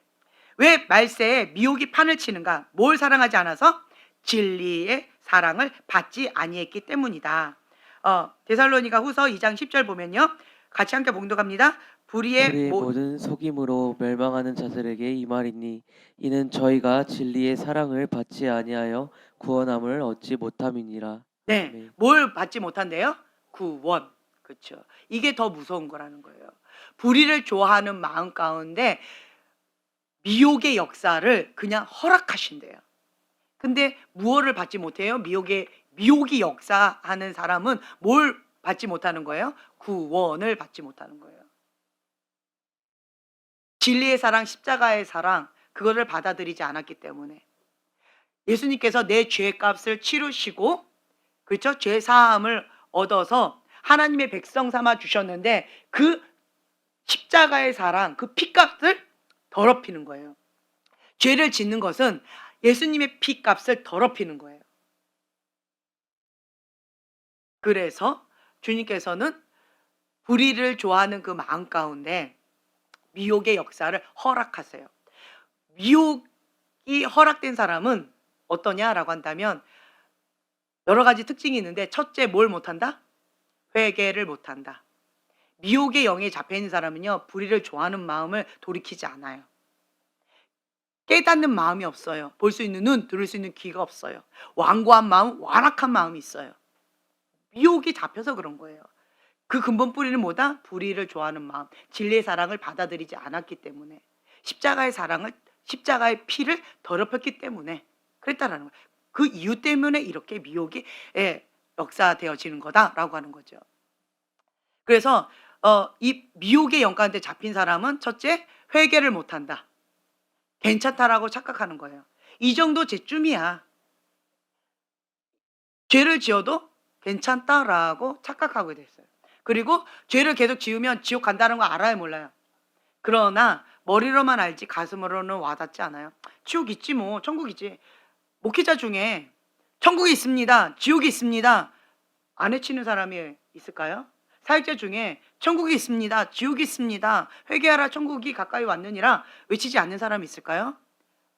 왜 말세에 미혹이 판을 치는가? 뭘 사랑하지 않아서? 진리의 사랑을 받지 아니했기 때문이다. 데살로니가 후서 2장 10절 보면요, 같이 함께 봉독합니다. 우리의 모든 속임으로 멸망하는 자들에게 이 말이니 이는 저희가 진리의 사랑을 받지 아니하여 구원함을 얻지 못함이니라. 네, 아멘. 뭘 받지 못한대요? 구원. 그렇죠. 이게 더 무서운 거라는 거예요. 불의를 좋아하는 마음 가운데 미혹의 역사를 그냥 허락하신대요. 근데 무엇을 받지 못해요? 미혹이 역사하는 사람은 뭘 받지 못하는 거예요? 구원을 받지 못하는 거예요. 진리의 사랑, 십자가의 사랑, 그거를 받아들이지 않았기 때문에. 예수님께서 내 죄값을 치르시고, 그렇죠? 죄 사함을 얻어서 하나님의 백성 삼아 주셨는데 그 십자가의 사랑, 그 피값을 더럽히는 거예요. 죄를 짓는 것은 예수님의 피값을 더럽히는 거예요. 그래서 주님께서는 불의를 좋아하는 그 마음 가운데 미혹의 역사를 허락하세요. 미혹이 허락된 사람은 어떠냐라고 한다면 여러 가지 특징이 있는데, 첫째, 뭘 못한다? 회개를 못한다. 미혹의 영에 잡혀있는 사람은요, 불의를 좋아하는 마음을 돌이키지 않아요. 깨닫는 마음이 없어요. 볼 수 있는 눈, 들을 수 있는 귀가 없어요. 완고한 마음, 완악한 마음이 있어요. 미혹이 잡혀서 그런 거예요. 그 근본 뿌리는 뭐다? 불의를 좋아하는 마음, 진리의 사랑을 받아들이지 않았기 때문에, 십자가의 피를 더럽혔기 때문에 그랬다라는 거예요. 그 이유 때문에 이렇게 미혹이 역사되어지는 거다라고 하는 거죠. 그래서 이 미혹의 영 가운데 잡힌 사람은 첫째, 회개를 못한다. 괜찮다라고 착각하는 거예요. 이 정도 죄쯤이야. 죄를 지어도 괜찮다라고 착각하게 됐어요. 그리고 죄를 계속 지으면 지옥 간다는 거 알아요, 몰라요? 그러나 머리로만 알지 가슴으로는 와닿지 않아요. 지옥 있지 뭐, 천국 있지. 목회자 중에 천국이 있습니다, 지옥이 있습니다, 안 외치는 사람이 있을까요? 사역자 중에 천국이 있습니다, 지옥이 있습니다, 회개하라 천국이 가까이 왔느니라 외치지 않는 사람이 있을까요?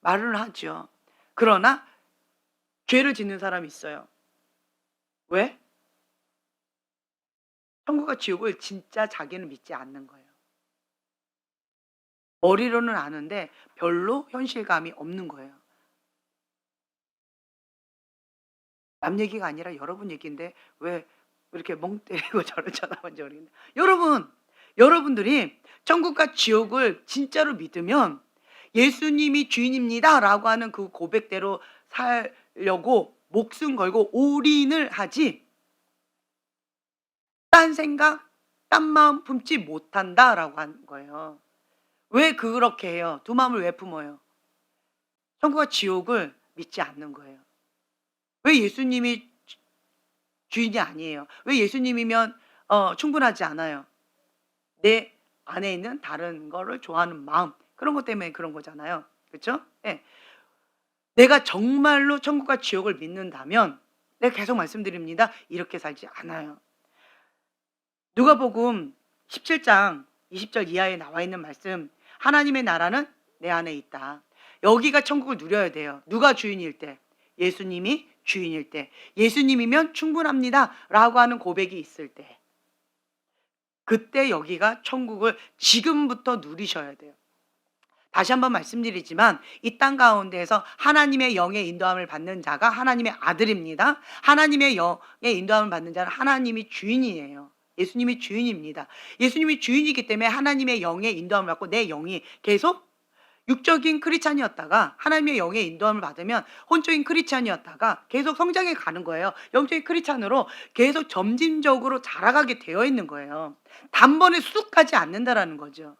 말을 하죠. 그러나 죄를 짓는 사람이 있어요. 왜? 천국과 지옥을 진짜 자기는 믿지 않는 거예요. 머리로는 아는데 별로 현실감이 없는 거예요. 남 얘기가 아니라 여러분 얘기인데 왜 이렇게 멍 때리고 저를 쳐다보는지 모르겠는데, 여러분들이 천국과 지옥을 진짜로 믿으면 예수님이 주인입니다 라고 하는 그 고백대로 살려고 목숨 걸고 올인을 하지, 딴 생각, 딴 마음 품지 못한다라고 하는 거예요. 왜 그렇게 해요? 두 마음을 왜 품어요? 천국과 지옥을 믿지 않는 거예요. 왜 예수님이 주인이 아니에요? 왜 예수님이면 충분하지 않아요? 내 안에 있는 다른 거를 좋아하는 마음, 그런 것 때문에 그런 거잖아요. 그렇죠? 네. 내가 정말로 천국과 지옥을 믿는다면, 내가 계속 말씀드립니다, 이렇게 살지 않아요. 누가복음 17장 20절 이하에 나와 있는 말씀, 하나님의 나라는 내 안에 있다. 여기가 천국을 누려야 돼요. 누가 주인일 때? 예수님이 주인일 때, 예수님이면 충분합니다 라고 하는 고백이 있을 때, 그때 여기가 천국을 지금부터 누리셔야 돼요. 다시 한번 말씀드리지만 이 땅 가운데에서 하나님의 영의 인도함을 받는 자가 하나님의 아들입니다. 하나님의 영의 인도함을 받는 자는 하나님이 주인이에요. 예수님이 주인입니다. 예수님이 주인이기 때문에 하나님의 영의 인도함을 받고 내 영이 계속 육적인 크리스찬이었다가 하나님의 영의 인도함을 받으면 혼적인 크리스찬이었다가 계속 성장해 가는 거예요. 영적인 크리스찬으로 계속 점진적으로 자라가게 되어 있는 거예요. 단번에 수습하지 않는다라는 거죠.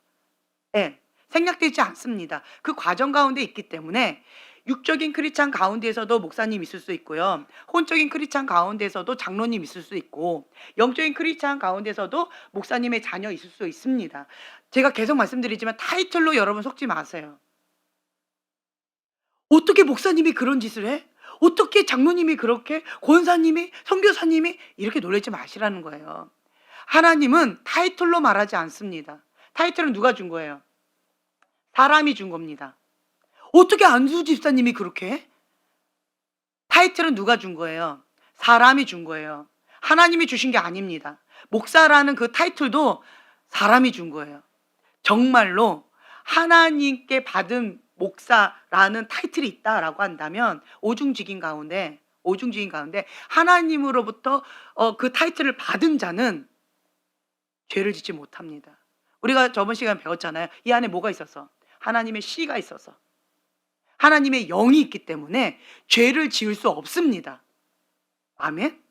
예. 생략되지 않습니다. 그 과정 가운데 있기 때문에 육적인 크리스찬 가운데에서도 목사님 있을 수 있고요. 혼적인 크리스찬 가운데서도 장로님 있을 수 있고, 영적인 크리스찬 가운데서도 목사님의 자녀 있을 수 있습니다. 제가 계속 말씀드리지만 타이틀로 여러분 속지 마세요. 어떻게 목사님이 그런 짓을 해? 어떻게 장로님이 그렇게, 권사님이, 선교사님이 이렇게 놀라지 마시라는 거예요. 하나님은 타이틀로 말하지 않습니다. 타이틀은 누가 준 거예요? 사람이 준 겁니다. 어떻게 안수 집사님이 그렇게 해? 타이틀은 누가 준 거예요? 사람이 준 거예요. 하나님이 주신 게 아닙니다. 목사라는 그 타이틀도 사람이 준 거예요. 정말로 하나님께 받은 목사라는 타이틀이 있다라고 한다면 오중직인 가운데 하나님으로부터 그 타이틀을 받은 자는 죄를 짓지 못합니다. 우리가 저번 시간에 배웠잖아요. 이 안에 뭐가 있어서? 하나님의 씨가 있어서, 하나님의 영이 있기 때문에 죄를 지을 수 없습니다. 아멘?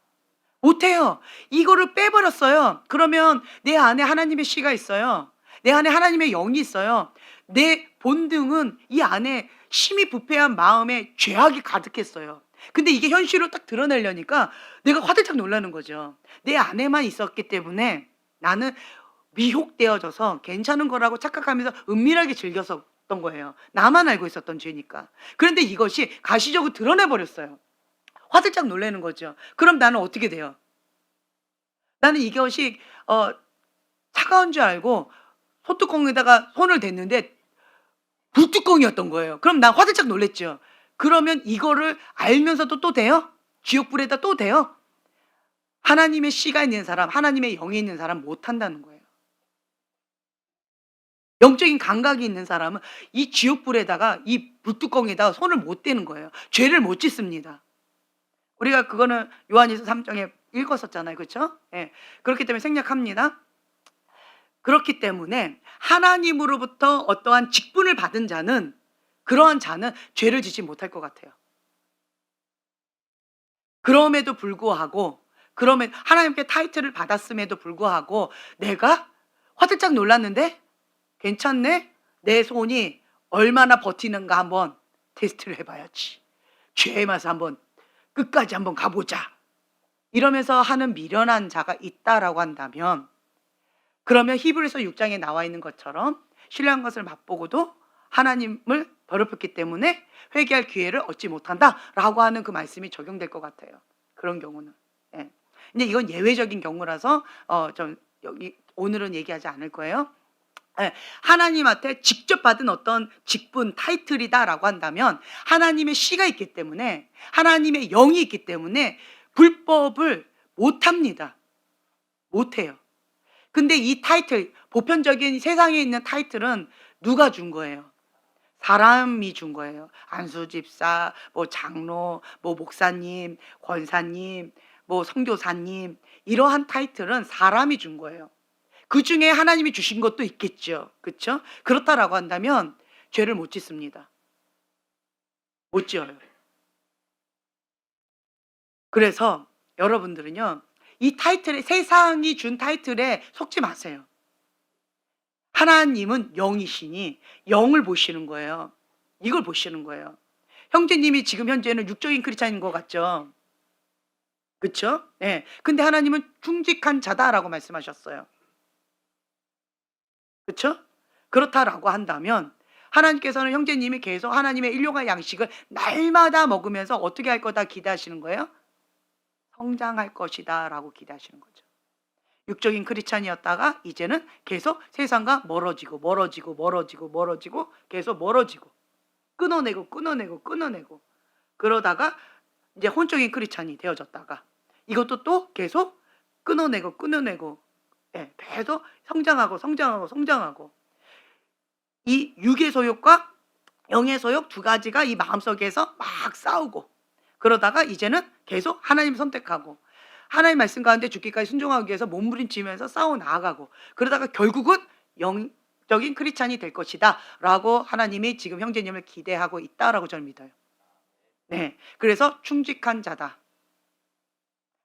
못해요. 이거를 빼버렸어요. 그러면 내 안에 하나님의 씨가 있어요. 내 안에 하나님의 영이 있어요. 내 본능은 이 안에 심히 부패한 마음에 죄악이 가득했어요. 근데 이게 현실로 딱 드러내려니까 내가 화들짝 놀라는 거죠. 내 안에만 있었기 때문에 나는 미혹되어져서 괜찮은 거라고 착각하면서 은밀하게 즐겼었던 거예요. 나만 알고 있었던 죄니까. 그런데 이것이 가시적으로 드러내버렸어요. 화들짝 놀라는 거죠. 그럼 나는 어떻게 돼요? 나는 이것이 차가운 줄 알고 소뚜껑에다가 손을 댔는데 불뚜껑이었던 거예요. 그럼 난 화들짝 놀랬죠. 그러면 이거를 알면서도 또 돼요? 지옥불에다 또 돼요? 하나님의 씨가 있는 사람, 하나님의 영이 있는 사람 못한다는 거예요. 영적인 감각이 있는 사람은 이 지옥불에다가, 이 불뚜껑에다가 손을 못 대는 거예요. 죄를 못 짓습니다. 우리가 그거는 요한일서 3장에 읽었었잖아요. 그렇죠? 예. 그렇기 때문에 생략합니다. 그렇기 때문에 하나님으로부터 어떠한 직분을 받은 자는, 그러한 자는 죄를 짓지 못할 것 같아요. 그럼에도 불구하고, 그러면 하나님께 타이틀을 받았음에도 불구하고 내가 화들짝 놀랐는데 괜찮네? 내 손이 얼마나 버티는가 한번 테스트를 해봐야지. 죄의 맛을 한번 끝까지 한번 가보자. 이러면서 하는 미련한 자가 있다라고 한다면, 그러면 히브리서 6장에 나와 있는 것처럼 신뢰한 것을 맛보고도 하나님을 더럽혔기 때문에 회개할 기회를 얻지 못한다라고 하는 그 말씀이 적용될 것 같아요. 그런 경우는. 예. 근데 이건 예외적인 경우라서 좀 여기 오늘은 얘기하지 않을 거예요. 예, 하나님한테 직접 받은 어떤 직분, 타이틀이다라고 한다면 하나님의 씨가 있기 때문에, 하나님의 영이 있기 때문에 불법을 못합니다. 못해요. 근데 이 타이틀, 보편적인 세상에 있는 타이틀은 누가 준 거예요? 사람이 준 거예요. 안수집사, 뭐 장로, 뭐 목사님, 권사님, 뭐 선교사님, 이러한 타이틀은 사람이 준 거예요. 그 중에 하나님이 주신 것도 있겠죠. 그렇죠? 그렇다라고 한다면 죄를 못 짓습니다. 못 지어요. 그래서 여러분들은요, 이 타이틀에, 세상이 준 타이틀에 속지 마세요. 하나님은 영이시니 영을 보시는 거예요. 이걸 보시는 거예요. 형제님이 지금 현재는 육적인 크리스찬인 것 같죠? 그렇죠? 네. 근데 하나님은 충직한 자다라고 말씀하셨어요. 그렇죠? 그렇다라고 한다면 하나님께서는 형제님이 계속 하나님의 일용할 양식을 날마다 먹으면서 어떻게 할 거다 기대하시는 거예요? 성장할 것이다 라고 기대하시는 거죠. 육적인 크리스찬이었다가 이제는 계속 세상과 멀어지고 계속 멀어지고 끊어내고 그러다가 이제 혼적인 크리스찬이 되어졌다가 이것도 또 계속 끊어내고 예, 계속 성장하고 이 육의 소욕과 영의 소욕 두 가지가 이 마음속에서 막 싸우고, 그러다가 이제는 계속 하나님 선택하고 하나님 말씀 가운데 죽기까지 순종하기 위해서 몸부림치면서 싸워 나아가고, 그러다가 결국은 영적인 크리스찬이 될 것이다 라고 하나님이 지금 형제님을 기대하고 있다라고 저는 믿어요. 네, 그래서 충직한 자다,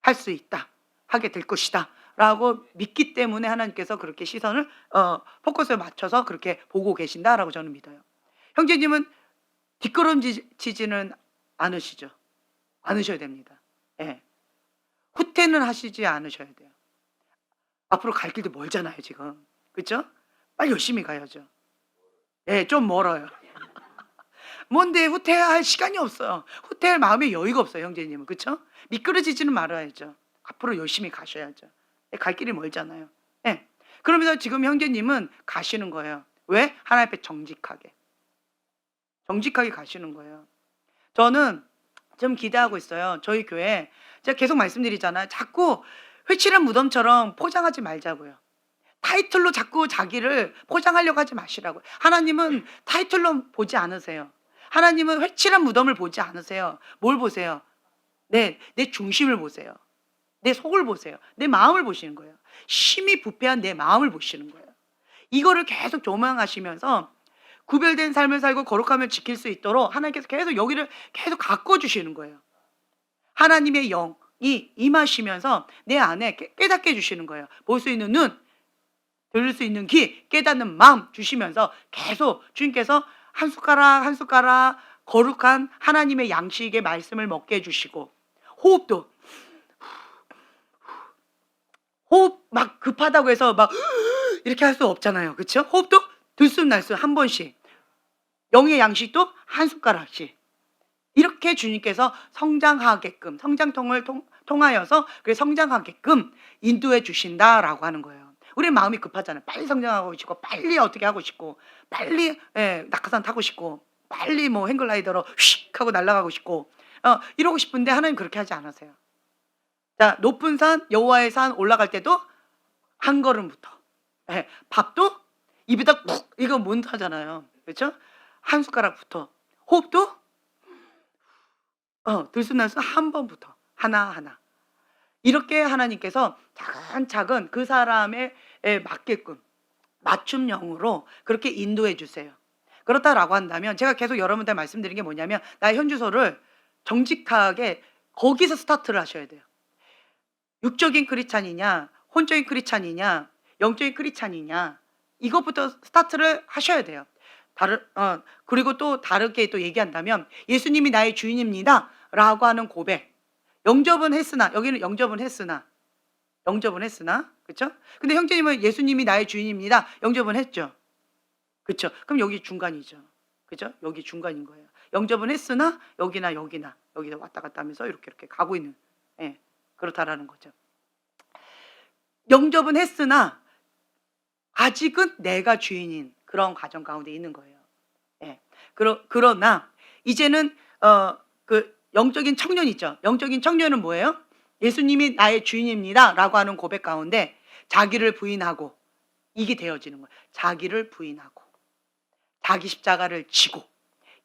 할 수 있다, 하게 될 것이다 라고 믿기 때문에 하나님께서 그렇게 시선을 포커스를 맞춰서 그렇게 보고 계신다라고 저는 믿어요. 형제님은 뒷걸음치지는 않으시죠. 않으셔야 됩니다. 예. 후퇴는 하시지 않으셔야 돼요. 앞으로 갈 길도 멀잖아요 지금. 그렇죠? 빨리 열심히 가야죠. 예, 좀 멀어요. 뭔데 후퇴할 시간이 없어요. 후퇴할 마음의 여유가 없어요 형제님은. 그렇죠? 미끄러지지는 말아야죠. 앞으로 열심히 가셔야죠. 예, 갈 길이 멀잖아요. 예. 그러면서 지금 형제님은 가시는 거예요. 왜? 하나님 앞에 정직하게 가시는 거예요. 저는 좀 기대하고 있어요. 저희 교회 제가 계속 말씀드리잖아요. 자꾸 회칠한 무덤처럼 포장하지 말자고요. 타이틀로 자꾸 자기를 포장하려고 하지 마시라고요. 하나님은 타이틀로 보지 않으세요. 하나님은 회칠한 무덤을 보지 않으세요. 뭘 보세요? 내 중심을 보세요. 내 속을 보세요. 내 마음을 보시는 거예요. 심히 부패한 내 마음을 보시는 거예요. 이거를 계속 조망하시면서 구별된 삶을 살고 거룩함을 지킬 수 있도록 하나님께서 계속 여기를 계속 가꿔주시는 거예요. 하나님의 영이 임하시면서 내 안에 깨닫게 해주시는 거예요. 볼 수 있는 눈, 들을 수 있는 귀, 깨닫는 마음 주시면서 계속 주님께서 한 숟가락 한 숟가락 거룩한 하나님의 양식의 말씀을 먹게 해주시고, 호흡도 호흡 막 급하다고 해서 막 이렇게 할 수 없잖아요. 그렇죠? 호흡도 들숨날숨 한 번씩, 영의 양식도 한 숟가락씩 이렇게 주님께서 성장하게끔, 성장통을 통하여서 그래 성장하게끔 인도해 주신다라고 하는 거예요. 우리 마음이 급하잖아요. 빨리 성장하고 싶고, 빨리 어떻게 하고 싶고, 빨리 낙하산 타고 싶고, 빨리 뭐 행글라이더로 휙 하고 날아가고 싶고, 이러고 싶은데 하나님 그렇게 하지 않으세요. 자, 높은 산, 여호와의 산 올라갈 때도 한 걸음부터, 밥도 입에다 쿡 이거 못 하잖아요. 그렇죠? 한 숟가락부터, 호흡도 들숨날숨 한 번부터 하나하나 이렇게 하나님께서 차근차근 그 사람에 맞게끔 맞춤형으로 그렇게 인도해 주세요. 그렇다라고 한다면 제가 계속 여러분들 말씀드린 게 뭐냐면, 나의 현주소를 정직하게 거기서 스타트를 하셔야 돼요. 육적인 크리스찬이냐, 혼적인 크리스찬이냐, 영적인 크리스찬이냐, 이것부터 스타트를 하셔야 돼요. 그리고 또 다르게 또 얘기한다면, 예수님이 나의 주인입니다 라고 하는 고백, 영접은 했으나, 여기는 영접은 했으나 그렇죠? 근데 형제님은 예수님이 나의 주인입니다, 영접은 했죠. 그렇죠? 그럼 여기 중간이죠. 그렇죠? 여기 중간인 거예요. 영접은 했으나 여기나 여기나 여기서 왔다 갔다 하면서 이렇게 가고 있는, 그렇다라는 거죠. 영접은 했으나 아직은 내가 주인인 그런 과정 가운데 있는 거예요. 그러나 이제는 그 영적인 청년 있죠. 영적인 청년은 뭐예요? 예수님이 나의 주인입니다 라고 하는 고백 가운데 자기를 부인하고, 이게 되어지는 거예요. 자기를 부인하고 자기 십자가를 지고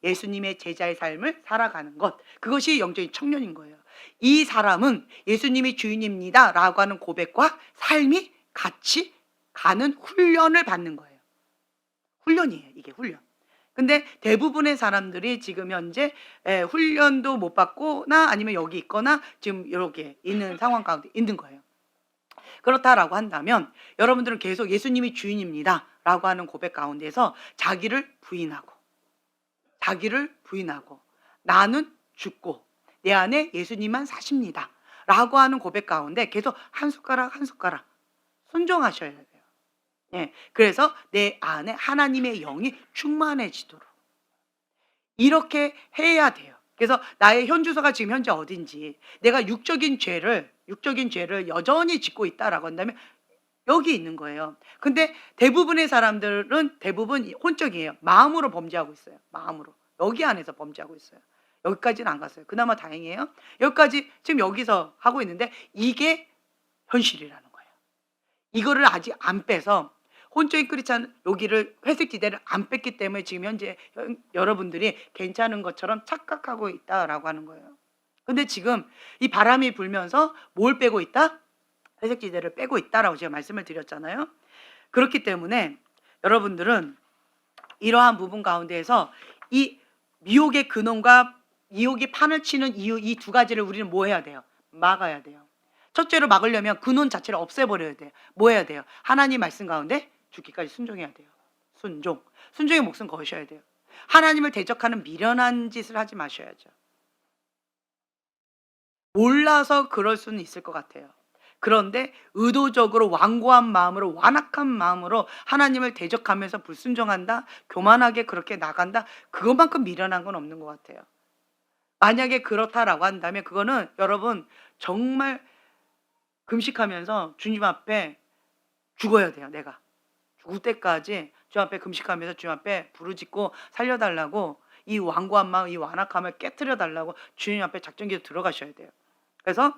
예수님의 제자의 삶을 살아가는 것, 그것이 영적인 청년인 거예요. 이 사람은 예수님이 주인입니다 라고 하는 고백과 삶이 같이 가는 훈련을 받는 거예요. 훈련이에요. 이게 훈련. 근데 대부분의 사람들이 지금 현재 훈련도 못 받거나 아니면 여기 있거나 지금 이렇게 있는 상황 가운데 있는 거예요. 그렇다라고 한다면 여러분들은 계속 예수님이 주인입니다 라고 하는 고백 가운데서 자기를 부인하고 나는 죽고 내 안에 예수님만 사십니다 라고 하는 고백 가운데 계속 한 숟가락 한 숟가락 순종하셔야 돼요. 그래서 내 안에 하나님의 영이 충만해지도록 이렇게 해야 돼요. 그래서 나의 현주소가 지금 현재 어딘지, 내가 육적인 죄를 여전히 짓고 있다라고 한다면 여기 있는 거예요. 근데 대부분의 사람들은 대부분 혼적이에요. 마음으로 범죄하고 있어요. 마음으로. 여기 안에서 범죄하고 있어요. 여기까지는 안 갔어요. 그나마 다행이에요. 여기까지 지금 여기서 하고 있는데 이게 현실이라는 거예요. 이거를 아직 안 빼서 혼적인 크리스찬 여기를 회색 지대를 안 뺐기 때문에 지금 현재 여러분들이 괜찮은 것처럼 착각하고 있다라고 하는 거예요. 근데 지금 이 바람이 불면서 뭘 빼고 있다? 회색 지대를 빼고 있다라고 제가 말씀을 드렸잖아요. 그렇기 때문에 여러분들은 이러한 부분 가운데에서 이 미혹의 근원과 미혹이 판을 치는 이유, 이 두 가지를 우리는 뭐 해야 돼요? 막아야 돼요. 첫째로 막으려면 근원 자체를 없애버려야 돼요. 뭐 해야 돼요? 하나님 말씀 가운데 죽기까지 순종해야 돼요. 순종의 목숨 거셔야 돼요. 하나님을 대적하는 미련한 짓을 하지 마셔야죠. 몰라서 그럴 수는 있을 것 같아요. 그런데 의도적으로 완고한 마음으로, 완악한 마음으로 하나님을 대적하면서 불순종한다, 교만하게 그렇게 나간다, 그것만큼 미련한 건 없는 것 같아요. 만약에 그렇다라고 한다면 그거는 여러분 정말 금식하면서 주님 앞에 죽어야 돼요. 내가 죽을 때까지 주님 앞에 금식하면서 주님 앞에 부르짖고 살려달라고, 이 완고한 마음, 이 완악함을 깨트려달라고 주님 앞에 작전기도 들어가셔야 돼요. 그래서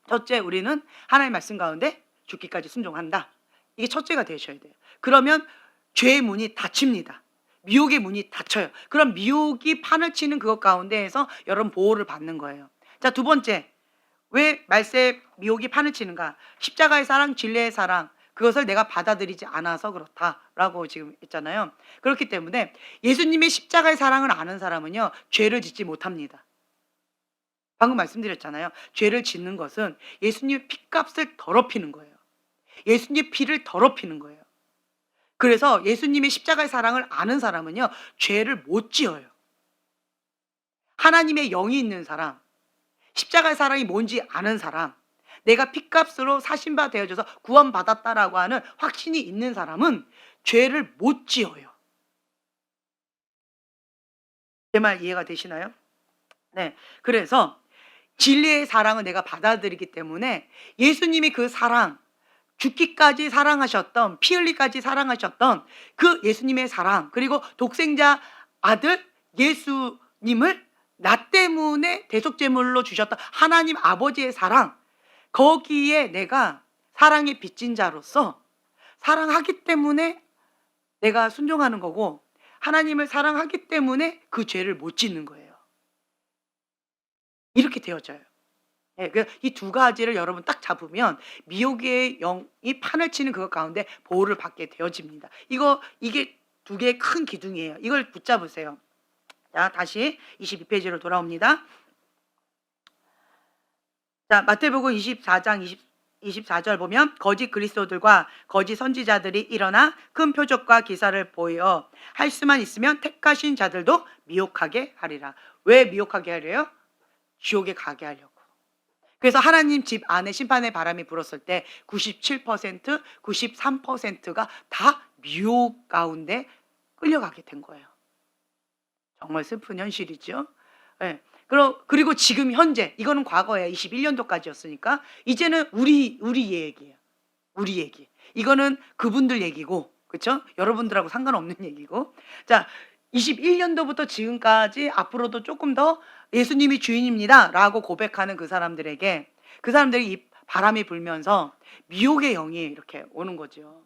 첫째, 우리는 하나님의 말씀 가운데 죽기까지 순종한다. 이게 첫째가 되셔야 돼요. 그러면 죄의 문이 닫힙니다. 미혹의 문이 닫혀요. 그럼 미혹이 판을 치는 그것 가운데에서 여러분 보호를 받는 거예요. 자, 두 번째, 왜 말세 미혹이 판을 치는가? 십자가의 사랑, 진리의 사랑, 그것을 내가 받아들이지 않아서 그렇다라고 지금 했잖아요. 그렇기 때문에 예수님의 십자가의 사랑을 아는 사람은요, 죄를 짓지 못합니다. 방금 말씀드렸잖아요. 죄를 짓는 것은 예수님의 피값을 더럽히는 거예요. 예수님의 피를 더럽히는 거예요. 그래서 예수님의 십자가의 사랑을 아는 사람은요, 죄를 못 지어요. 하나님의 영이 있는 사람, 십자가의 사랑이 뭔지 아는 사람, 내가 피값으로 사신바 되어져서 구원받았다라고 하는 확신이 있는 사람은 죄를 못 지어요. 제 말 이해가 되시나요? 네. 그래서 진리의 사랑을 내가 받아들이기 때문에 예수님이 그 사랑, 죽기까지 사랑하셨던, 피 흘리까지 사랑하셨던 그 예수님의 사랑, 그리고 독생자 아들 예수님을 나 때문에 대속제물로 주셨던 하나님 아버지의 사랑, 거기에 내가 사랑의 빚진 자로서 사랑하기 때문에 내가 순종하는 거고, 하나님을 사랑하기 때문에 그 죄를 못 짓는 거예요. 이렇게 되어져요. 예, 이 두 가지를 여러분 딱 잡으면 미혹의 영이 판을 치는 그것 가운데 보호를 받게 되어집니다. 이게 두 개의 큰 기둥이에요. 이걸 붙잡으세요. 자, 다시 22페이지로 돌아옵니다. 자, 마태복음 24장 24절 보면 거짓 그리스도들과 거짓 선지자들이 일어나 큰 표적과 기사를 보여 할 수만 있으면 택하신 자들도 미혹하게 하리라. 왜 미혹하게 하려요? 지옥에 가게 하려고. 그래서 하나님 집 안에 심판의 바람이 불었을 때 97%, 93%가 다 미혹 가운데 끌려가게 된 거예요. 정말 슬픈 현실이죠. 네. 그리고 지금 현재, 이거는 과거에 21년도까지였으니까 이제는 우리 얘기예요. 우리 얘기. 이거는 그분들 얘기고, 그렇죠? 여러분들하고 상관없는 얘기고. 자, 21년도부터 지금까지 앞으로도 조금 더 예수님이 주인입니다 라고 고백하는 그 사람들에게, 그 사람들이 이 바람이 불면서 미혹의 영이 이렇게 오는 거죠.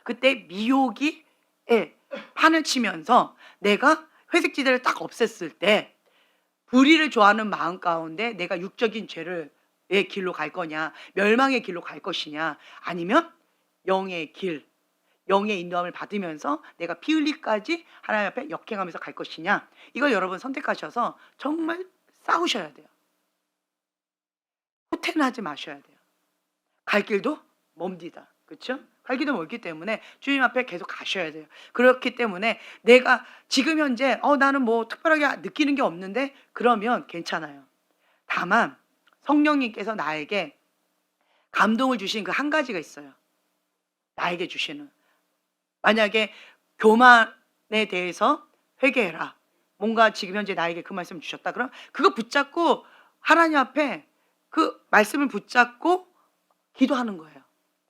그때 미혹이 판을 치면서 내가 회색지대를 딱 없앴을 때 불의를 좋아하는 마음 가운데 내가 육적인 죄를 의 길로 갈 거냐, 멸망의 길로 갈 것이냐, 아니면 영의 길, 영의 인도함을 받으면서 내가 피 흘리까지 하나님 앞에 역행하면서 갈 것이냐, 이걸 여러분 선택하셔서 정말 싸우셔야 돼요. 후퇴하지 마셔야 돼요. 갈 길도 멉니다. 그렇죠? 갈 길도 멀기 때문에 주님 앞에 계속 가셔야 돼요. 그렇기 때문에 내가 지금 현재 나는 뭐 특별하게 느끼는 게 없는데, 그러면 괜찮아요. 다만 성령님께서 나에게 감동을 주신 그 한 가지가 있어요. 나에게 주시는, 만약에 교만에 대해서 회개해라, 뭔가 지금 현재 나에게 그 말씀을 주셨다, 그럼 그거 붙잡고 하나님 앞에 그 말씀을 붙잡고 기도하는 거예요.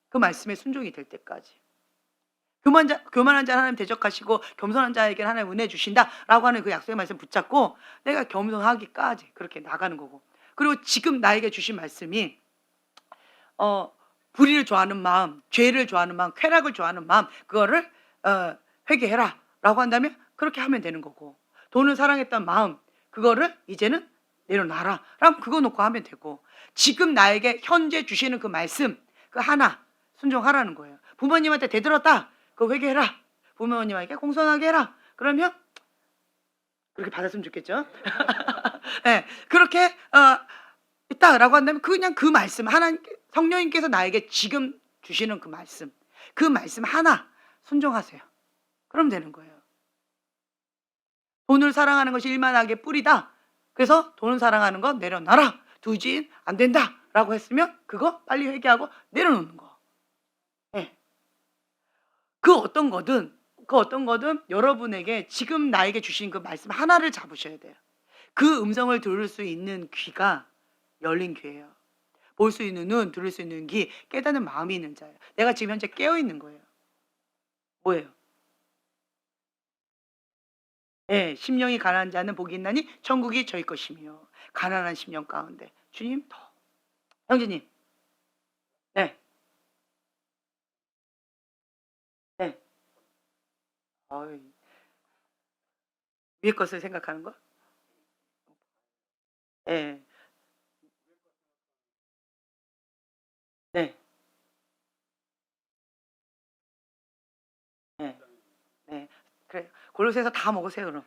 그 말씀에 순종이 될 때까지. 교만한 자 하나님 대적하시고 겸손한 자에게는 하나님 은혜 주신다라고 하는 그 약속의 말씀 붙잡고 내가 겸손하기까지 그렇게 나가는 거고, 그리고 지금 나에게 주신 말씀이 불의를 좋아하는 마음, 죄를 좋아하는 마음, 쾌락을 좋아하는 마음, 그거를 회개해라 라고 한다면 그렇게 하면 되는 거고, 돈을 사랑했던 마음, 그거를 이제는 내려놔라 라면 그거 놓고 하면 되고, 지금 나에게 현재 주시는 그 말씀, 그 하나 순종하라는 거예요. 부모님한테 대들었다, 그 회개해라. 부모님에게 공손하게 해라. 그러면 그렇게 받았으면 좋겠죠. 네, 그렇게 있다라고 한다면 그냥 그 말씀 하나님 성령님께서 나에게 지금 주시는 그 말씀 하나 순종하세요. 그럼 되는 거예요. 돈을 사랑하는 것이 일만하게 뿌리다. 그래서 돈을 사랑하는 건 내려놔라. 두진 안 된다라고 했으면 그거 빨리 회개하고 내려놓는 거. 네. 그 어떤 거든 여러분에게 지금 나에게 주신 그 말씀 하나를 잡으셔야 돼요. 그 음성을 들을 수 있는 귀가 열린 귀예요. 볼 수 있는 눈, 들을 수 있는 귀, 깨닫는 마음이 있는 자예요. 내가 지금 현재 깨어 있는 거예요. 뭐예요? 예, 심령이 가난한 자는 복이 있나니 천국이 저희 것이며 가난한 심령 가운데 주님 더 형제님 네, 네. 어이, 위에 것을 생각하는 거? 예, 네, 네, 네. 그래 골로새서 다 먹으세요 그럼.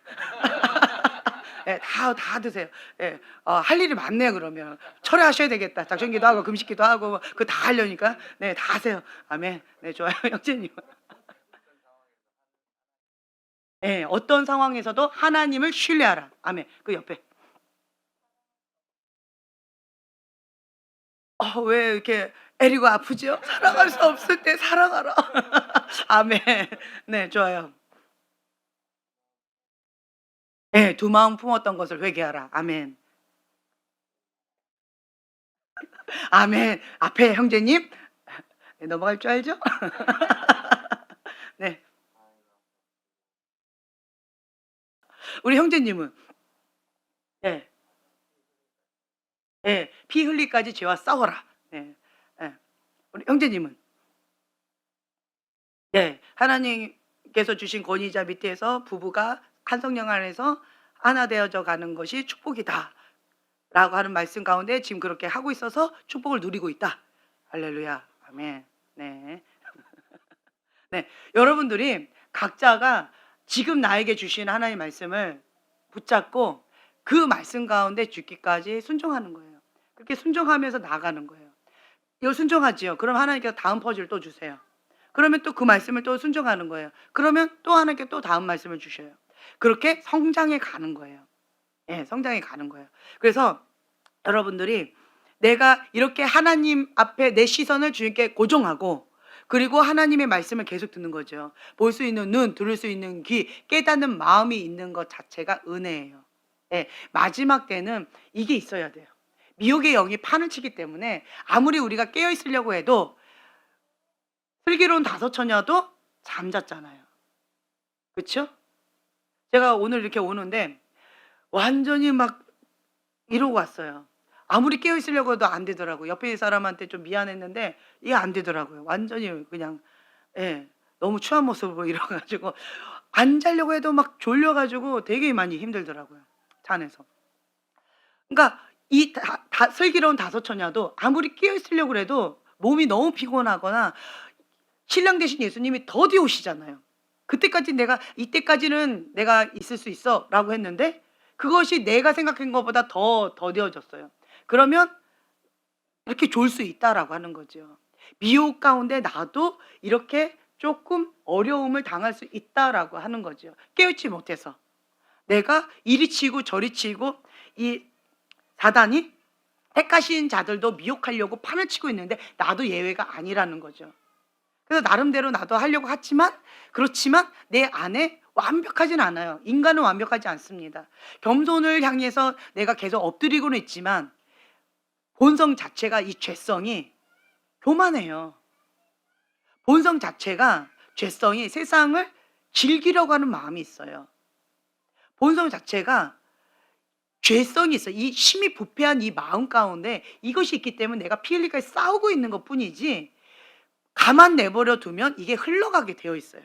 예, 다 드세요. 예, 할 일이 많네요 그러면. 철회하셔야 되겠다. 작전기도 하고 금식기도 하고 그 다 하려니까 네, 다 하세요. 아멘. 네, 좋아요, 형제님. 예, 어떤 상황에서도 하나님을 신뢰하라. 아멘. 그 옆에 왜 이렇게 애리고 아프죠? 사랑할 수 없을 때 사랑하라. 아멘. 네, 좋아요. 예, 두 마음 품었던 것을 회개하라. 아멘. 아멘. 앞에 형제님 네, 넘어갈 줄 알죠? 네. 우리 형제님은 예. 예. 피 흘리까지 죄와 싸워라. 네. 예. 우리 형제님은 네. 하나님께서 주신 권위자 밑에서 부부가 한 성령 안에서 하나 되어져 가는 것이 축복이다. 라고 하는 말씀 가운데 지금 그렇게 하고 있어서 축복을 누리고 있다. 할렐루야. 아멘. 네. 네. 여러분들이 각자가 지금 나에게 주신 하나님의 말씀을 붙잡고 그 말씀 가운데 죽기까지 순종하는 거예요. 그렇게 순종하면서 나가는 거예요. 이거 순종하지요. 그럼 하나님께서 다음 퍼즐 또 주세요. 그러면 또 그 말씀을 또 순종하는 거예요. 그러면 또 하나님께 또 다음 말씀을 주셔요. 그렇게 성장해 가는 거예요. 예, 성장해 가는 거예요. 그래서 여러분들이 내가 이렇게 하나님 앞에 내 시선을 주님께 고정하고 그리고 하나님의 말씀을 계속 듣는 거죠. 볼 수 있는 눈, 들을 수 있는 귀, 깨닫는 마음이 있는 것 자체가 은혜예요. 예, 마지막 때는 이게 있어야 돼요. 미혹의 영이 판을 치기 때문에 아무리 우리가 깨어 있으려고 해도 슬기로운 다섯 처녀도 잠잤잖아요. 그렇죠? 제가 오늘 이렇게 오는데 완전히 막 이러고 왔어요. 아무리 깨어 있으려고 해도 안 되더라고요. 옆에 있는 사람한테 좀 미안했는데 이게 안 되더라고요. 완전히 그냥 예, 너무 추한 모습으로 일어 가지고 안 자려고 해도 막 졸려 가지고 되게 많이 힘들더라고요, 차 안에서. 그러니까 이 슬기로운 다섯 처녀도 아무리 깨어 있으려고 그래도 몸이 너무 피곤하거나 신랑 되신 예수님이 더디 오시잖아요. 그때까지 내가 이때까지는 내가 있을 수 있어라고 했는데 그것이 내가 생각한 것보다 더 더뎌졌어요. 그러면 이렇게 졸 수 있다라고 하는 거죠. 미혹 가운데 나도 이렇게 조금 어려움을 당할 수 있다라고 하는 거죠. 깨우치 못해서 내가 이리 치고 저리 치고 이 사단이 택하신 자들도 미혹하려고 판을 치고 있는데 나도 예외가 아니라는 거죠. 그래서 나름대로 나도 하려고 하지만 그렇지만 내 안에 완벽하진 않아요. 인간은 완벽하지 않습니다. 겸손을 향해서 내가 계속 엎드리고는 있지만 본성 자체가 이 죄성이 교만해요. 본성 자체가 죄성이 세상을 즐기려고 하는 마음이 있어요. 본성 자체가 죄성이 있어요. 이 심히 부패한 이 마음 가운데 이것이 있기 때문에 내가 피 흘리까지 싸우고 있는 것 뿐이지 가만 내버려 두면 이게 흘러가게 되어 있어요.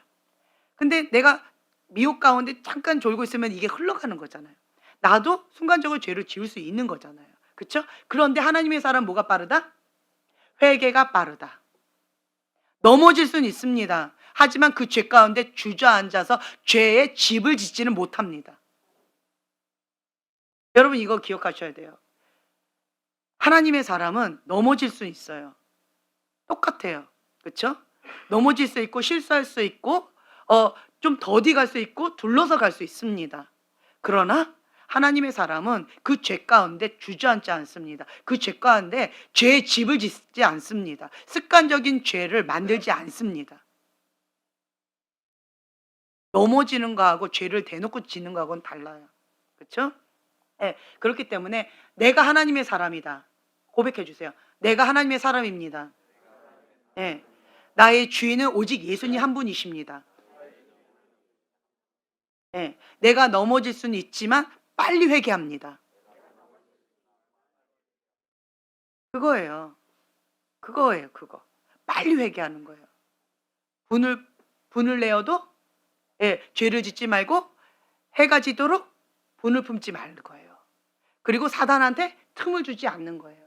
근데 내가 미혹 가운데 잠깐 졸고 있으면 이게 흘러가는 거잖아요. 나도 순간적으로 죄를 지을 수 있는 거잖아요. 그렇죠? 그런데 하나님의 사람 뭐가 빠르다? 회개가 빠르다. 넘어질 수는 있습니다. 하지만 그 죄 가운데 주저앉아서 죄의 집을 짓지는 못합니다. 여러분 이거 기억하셔야 돼요. 하나님의 사람은 넘어질 수 있어요. 똑같아요. 그렇죠? 넘어질 수 있고 실수할 수 있고 좀 더디 갈 수 있고 둘러서 갈 수 있습니다. 그러나 하나님의 사람은 그 죄 가운데 주저앉지 않습니다. 그 죄 가운데 죄의 집을 짓지 않습니다. 습관적인 죄를 만들지 않습니다. 넘어지는 거하고 죄를 대놓고 짓는 거하고는 달라요. 그렇죠? 예. 그렇기 때문에 내가 하나님의 사람이다. 고백해 주세요. 내가 하나님의 사람입니다. 예. 나의 주인은 오직 예수님 한 분이십니다. 예. 내가 넘어질 수는 있지만 빨리 회개합니다. 그거예요. 그거예요, 그거. 빨리 회개하는 거예요. 분을 내어도 죄를 짓지 말고 해가 지도록 분을 품지 말 거예요. 그리고 사단한테 틈을 주지 않는 거예요.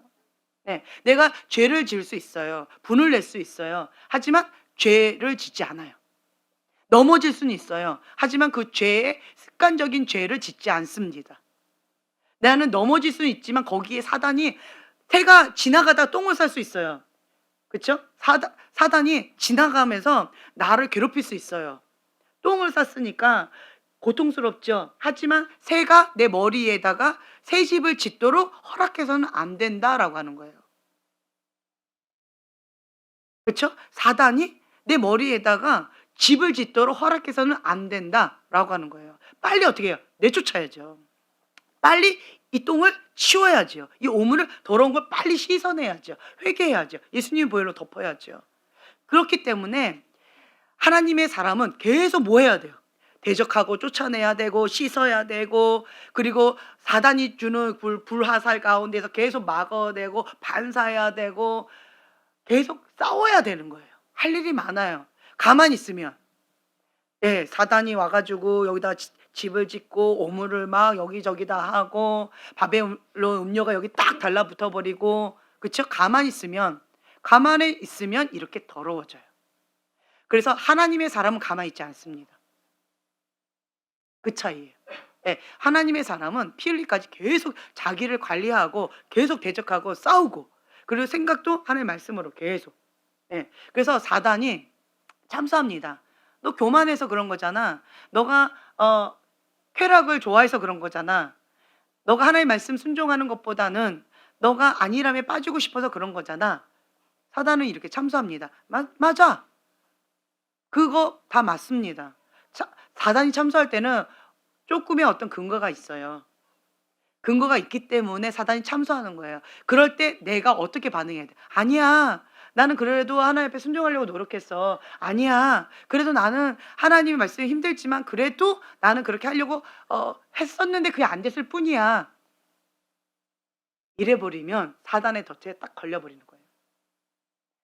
네, 내가 죄를 지을 수 있어요. 분을 낼 수 있어요. 하지만 죄를 짓지 않아요. 넘어질 수는 있어요. 하지만 그 죄의 습관적인 죄를 짓지 않습니다. 나는 넘어질 수는 있지만 거기에 사단이 새가 지나가다 똥을 쌀 수 있어요. 그렇죠? 사단이 지나가면서 나를 괴롭힐 수 있어요. 똥을 쌌으니까 고통스럽죠. 하지만 새가 내 머리에다가 새 집을 짓도록 허락해서는 안 된다라고 하는 거예요. 그렇죠? 사단이 내 머리에다가 집을 짓도록 허락해서는 안 된다라고 하는 거예요. 빨리 어떻게 해요? 내쫓아야죠. 빨리 이 똥을 치워야죠. 이 오물을 더러운 걸 빨리 씻어내야죠. 회개해야죠. 예수님의 보혈로 덮어야죠. 그렇기 때문에 하나님의 사람은 계속 뭐 해야 돼요? 대적하고 쫓아내야 되고 씻어야 되고 그리고 사단이 주는 불화살 가운데서 계속 막아내고 반사해야 되고 계속 싸워야 되는 거예요. 할 일이 많아요. 가만히 있으면 사단이 와가지고 여기다 집을 짓고 오물을 막 여기저기다 하고 바벨론 음료가 여기 딱 달라붙어 버리고 그렇죠? 가만히 있으면 이렇게 더러워져요. 그래서 하나님의 사람은 가만히 있지 않습니다. 그 차이예요. 하나님의 사람은 피 흘리까지 계속 자기를 관리하고 계속 대적하고 싸우고 그리고 생각도 하나님의 말씀으로 계속. 그래서 사단이 참수합니다. 너 교만해서 그런 거잖아. 너가 쾌락을 좋아해서 그런 거잖아. 너가 하나님의 말씀 순종하는 것보다는 너가 안일함에 빠지고 싶어서 그런 거잖아. 사단은 이렇게 참수합니다. 맞아. 그거 다 맞습니다. 사단이 참수할 때는 조금의 어떤 근거가 있어요. 근거가 있기 때문에 사단이 참수하는 거예요. 그럴 때 내가 어떻게 반응해야 돼? 아니야. 나는 그래도 하나님 앞에 순종하려고 노력했어. 아니야. 그래도 나는 하나님의 말씀이 힘들지만 그래도 나는 그렇게 하려고 했었는데 그게 안 됐을 뿐이야. 이래버리면 사단의 덫에 딱 걸려버리는 거예요.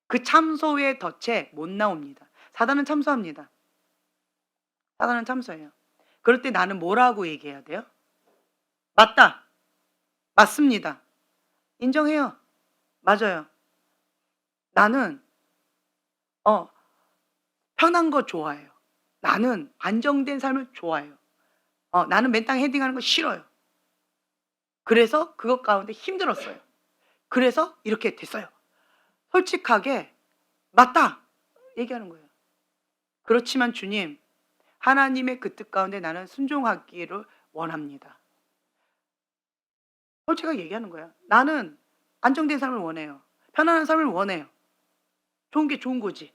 그 참소의 덫에 못 나옵니다. 사단은 참소합니다. 사단은 참소해요. 그럴 때 나는 뭐라고 얘기해야 돼요? 맞다. 맞습니다. 인정해요. 맞아요. 나는 편한 거 좋아해요. 나는 안정된 삶을 좋아해요. 나는 맨 땅에 헤딩하는 거 싫어요. 그래서 그것 가운데 힘들었어요. 그래서 이렇게 됐어요. 솔직하게 맞다 얘기하는 거예요. 그렇지만 주님, 하나님의 그 뜻 가운데 나는 순종하기를 원합니다. 솔직하게 얘기하는 거야. 나는 안정된 삶을 원해요. 편안한 삶을 원해요. 좋은 게 좋은 거지.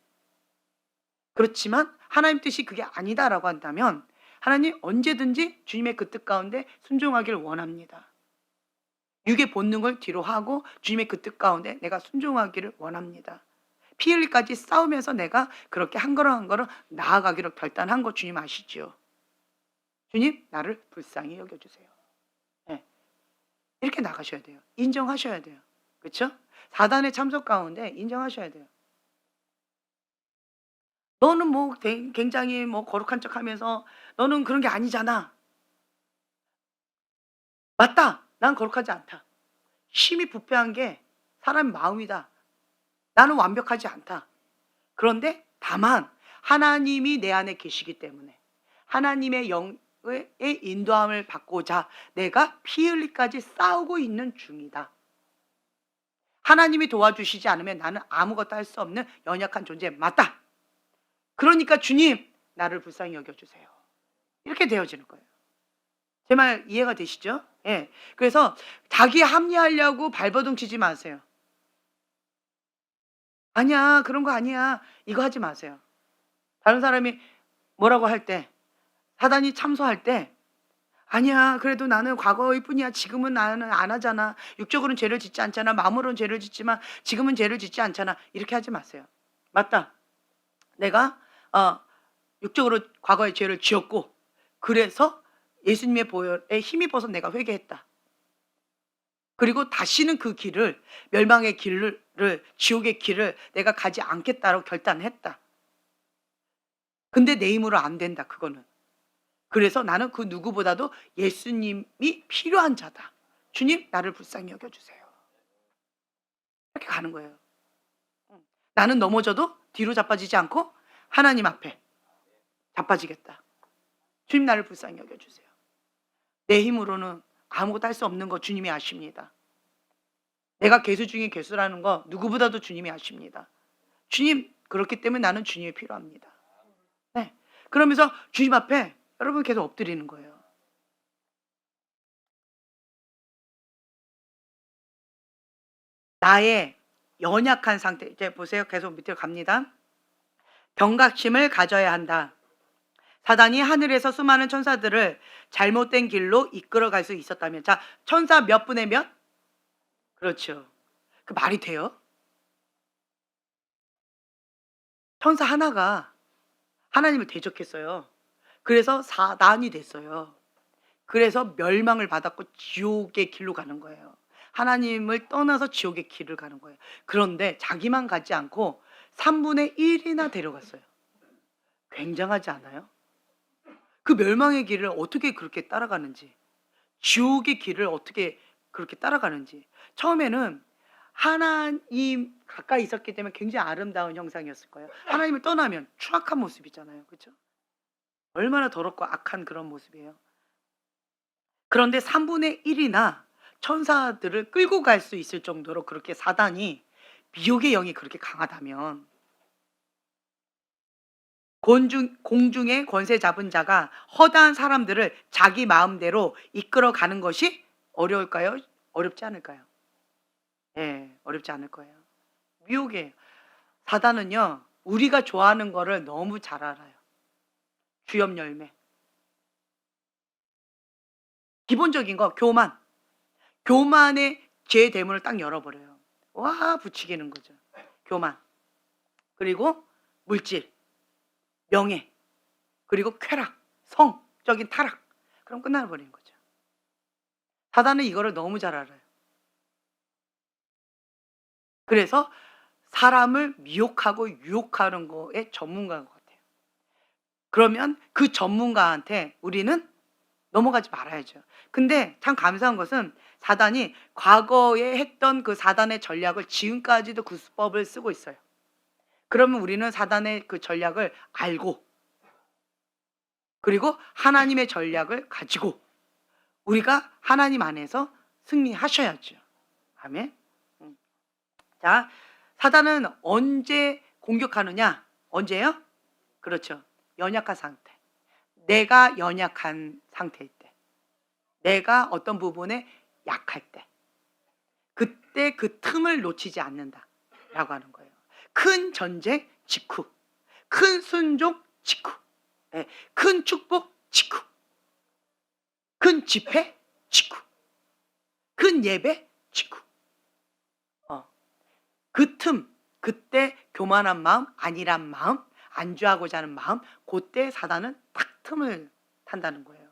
그렇지만 하나님 뜻이 그게 아니다라고 한다면 하나님 언제든지 주님의 그 뜻 가운데 순종하기를 원합니다. 육의 본능을 뒤로 하고 주님의 그 뜻 가운데 내가 순종하기를 원합니다. 피 흘리까지 싸우면서 내가 그렇게 한 걸음 한 걸음 나아가기로 결단한 거 주님 아시죠? 주님 나를 불쌍히 여겨주세요. 이렇게 나가셔야 돼요. 인정하셔야 돼요. 그렇죠? 사단의 참석 가운데 인정하셔야 돼요. 너는 뭐 굉장히 뭐 거룩한 척하면서 너는 그런 게 아니잖아. 맞다. 난 거룩하지 않다. 힘이 부패한 게 사람의 마음이다. 나는 완벽하지 않다. 그런데 다만 하나님이 내 안에 계시기 때문에 하나님의 영의 인도함을 받고자 내가 피 흘리까지 싸우고 있는 중이다. 하나님이 도와주시지 않으면 나는 아무것도 할 수 없는 연약한 존재 맞다. 그러니까 주님, 나를 불쌍히 여겨주세요. 이렇게 되어지는 거예요. 제 말 이해가 되시죠? 예. 그래서 자기 합리하려고 발버둥 치지 마세요. 아니야, 그런 거 아니야. 이거 하지 마세요. 다른 사람이 뭐라고 할 때, 사단이 참소할 때, 아니야, 그래도 나는 과거의 뿐이야. 지금은 나는 안 하잖아. 육적으로는 죄를 짓지 않잖아. 마음으로는 죄를 짓지만 지금은 죄를 짓지 않잖아. 이렇게 하지 마세요. 맞다. 내가 육적으로 과거의 죄를 지었고, 그래서 예수님의 보혈에 힘입어서 내가 회개했다. 그리고 다시는 그 길을, 멸망의 길을, 지옥의 길을 내가 가지 않겠다라고 결단했다. 근데 내 힘으로 안 된다, 그거는. 그래서 나는 그 누구보다도 예수님이 필요한 자다. 주님, 나를 불쌍히 여겨주세요. 이렇게 가는 거예요. 나는 넘어져도 뒤로 자빠지지 않고 하나님 앞에 자빠지겠다. 주님, 나를 불쌍히 여겨주세요. 내 힘으로는 아무것도 할 수 없는 거 주님이 아십니다. 내가 괴수 중에 괴수라는 거 누구보다도 주님이 아십니다. 주님, 그렇기 때문에 나는 주님이 필요합니다. 네. 그러면서 주님 앞에 여러분 계속 엎드리는 거예요. 나의 연약한 상태, 이제 보세요. 계속 밑으로 갑니다. 경각심을 가져야 한다. 사단이 하늘에서 수많은 천사들을 잘못된 길로 이끌어갈 수 있었다면, 자, 천사 몇 분의 몇? 그렇죠. 그 말이 돼요? 천사 하나가 하나님을 대적했어요. 그래서 사단이 됐어요. 그래서 멸망을 받았고 지옥의 길로 가는 거예요. 하나님을 떠나서 지옥의 길을 가는 거예요. 그런데 자기만 가지 않고 3분의 1이나 데려갔어요. 굉장하지 않아요? 그 멸망의 길을 어떻게 그렇게 따라가는지, 지옥의 길을 어떻게 그렇게 따라가는지. 처음에는 하나님 가까이 있었기 때문에 굉장히 아름다운 형상이었을 거예요. 하나님을 떠나면 추악한 모습이잖아요. 그렇죠? 얼마나 더럽고 악한 그런 모습이에요. 그런데 3분의 1이나 천사들을 끌고 갈 수 있을 정도로 그렇게 사단이, 미혹의 영이 그렇게 강하다면, 공중의 권세 잡은 자가 허다한 사람들을 자기 마음대로 이끌어 가는 것이 어려울까요? 어렵지 않을까요? 예, 어렵지 않을 거예요. 미혹이에요. 사단은요, 우리가 좋아하는 거를 너무 잘 알아요. 주엽 열매. 기본적인 거, 교만. 교만의 죄 대문을 딱 열어버려요. 와, 부추기는 거죠. 교만. 그리고 물질, 명예, 그리고 쾌락, 성적인 타락. 그럼 끝나버리는 거죠. 사단은 이거를 너무 잘 알아요. 그래서 사람을 미혹하고 유혹하는 거에 전문가인 것 같아요. 그러면 그 전문가한테 우리는 넘어가지 말아야죠. 근데 참 감사한 것은 사단이 과거에 했던 그 사단의 전략을 지금까지도 그 수법을 쓰고 있어요. 그러면 우리는 사단의 그 전략을 알고, 그리고 하나님의 전략을 가지고 우리가 하나님 안에서 승리하셔야죠. 아멘. 자, 사단은 언제 공격하느냐? 언제요? 그렇죠. 연약한 상태. 내가 연약한 상태일 때, 내가 어떤 부분에 약할 때, 그때 그 틈을 놓치지 않는다라고 하는 거예요. 큰 전쟁 직후, 큰 순종 직후, 큰 축복 직후, 큰 집회 직후, 큰 예배 직후. 그 틈, 그때 교만한 마음, 안일한 마음, 안주하고자 하는 마음, 그때 사단은 딱 틈을 탄다는 거예요.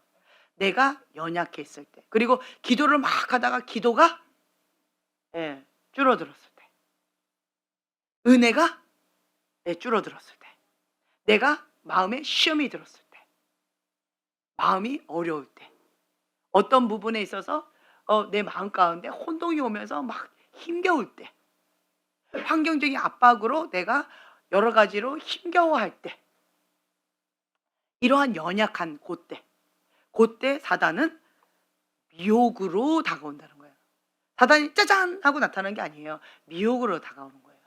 내가 연약했을 때, 그리고 기도를 막 하다가 기도가 줄어들었을 때, 은혜가 줄어들었을 때, 내가 마음에 시험이 들었을 때, 마음이 어려울 때, 어떤 부분에 있어서 내 마음 가운데 혼동이 오면서 막 힘겨울 때, 환경적인 압박으로 내가 여러 가지로 힘겨워할 때, 이러한 연약한 그때 사단은 미혹으로 다가온다는 거예요. 사단이 짜잔 하고 나타나는 게 아니에요. 미혹으로 다가오는 거예요.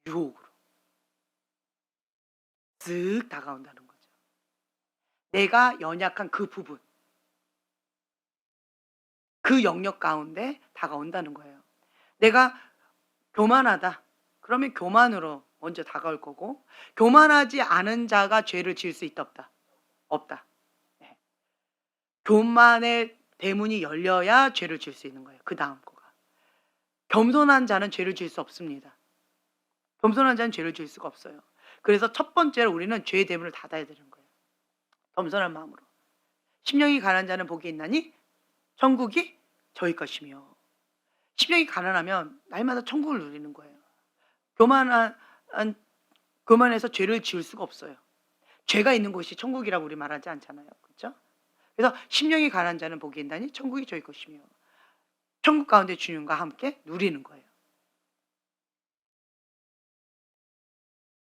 유혹으로 쓱 다가온다는 거죠. 내가 연약한 그 부분, 그 영역 가운데 다가온다는 거예요. 내가 교만하다. 그러면 교만으로 먼저 다가올 거고, 교만하지 않은 자가 죄를 지을 수 있다 없다? 없다. 네. 교만의 대문이 열려야 죄를 지을 수 있는 거예요. 그 다음 거가. 겸손한 자는 죄를 지을 수 없습니다. 겸손한 자는 죄를 지을 수가 없어요. 그래서 첫 번째로 우리는 죄의 대문을 닫아야 되는 거예요. 겸손한 마음으로. 심령이 가난한 자는 복이 있나니 천국이 저희 것이며. 심령이 가난하면 날마다 천국을 누리는 거예요. 교만해서 죄를 지을 수가 없어요. 죄가 있는 곳이 천국이라고 우리 말하지 않잖아요. 그렇죠? 그래서 심령이 가난한 자는 복이 있나니 천국이 저희 것이며. 천국 가운데 주님과 함께 누리는 거예요.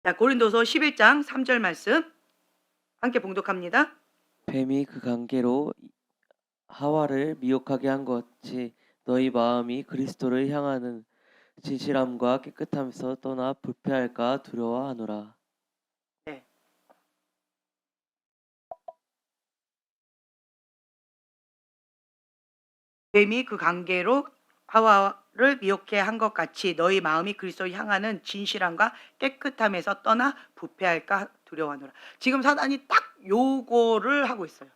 자, 고린도서 11장 3절 말씀 함께 봉독합니다. 뱀이 그 관계로 하와를 미혹하게 한 것이 너희 마음이 그리스도를 향하는 진실함과 깨끗함에서 떠나 불패할까 두려워하노라. 네. 뱀이 그 관계로 하와를 미혹해 한 것 같이 너희 마음이 그리스도를 향하는 진실함과 깨끗함에서 떠나 부패할까 두려워하노라. 지금 사단이 딱 요거를 하고 있어요.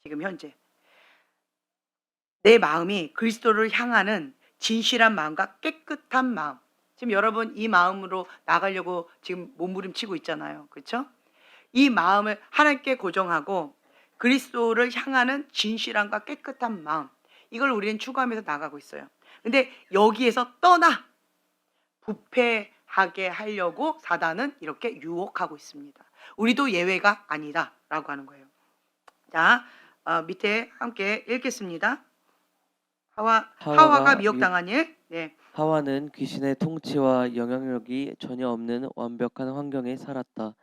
지금 현재 내 마음이 그리스도를 향하는 진실한 마음과 깨끗한 마음. 지금 여러분 이 마음으로 나가려고 지금 몸부림치고 있잖아요. 그렇죠? 이 마음을 하나님께 고정하고 그리스도를 향하는 진실함과 깨끗한 마음, 이걸 우리는 추구하면서 나가고 있어요. 근데 여기에서 떠나 부패하게 하려고 사단은 이렇게 유혹하고 있습니다. 우리도 예외가 아니다라고 하는 거예요. 자, 밑에 함께 읽겠습니다. 하와가 미혹당한 일. 네. 하와는 귀신의 통치와 영향력이 전혀 없는 완벽한 환경에 살았다.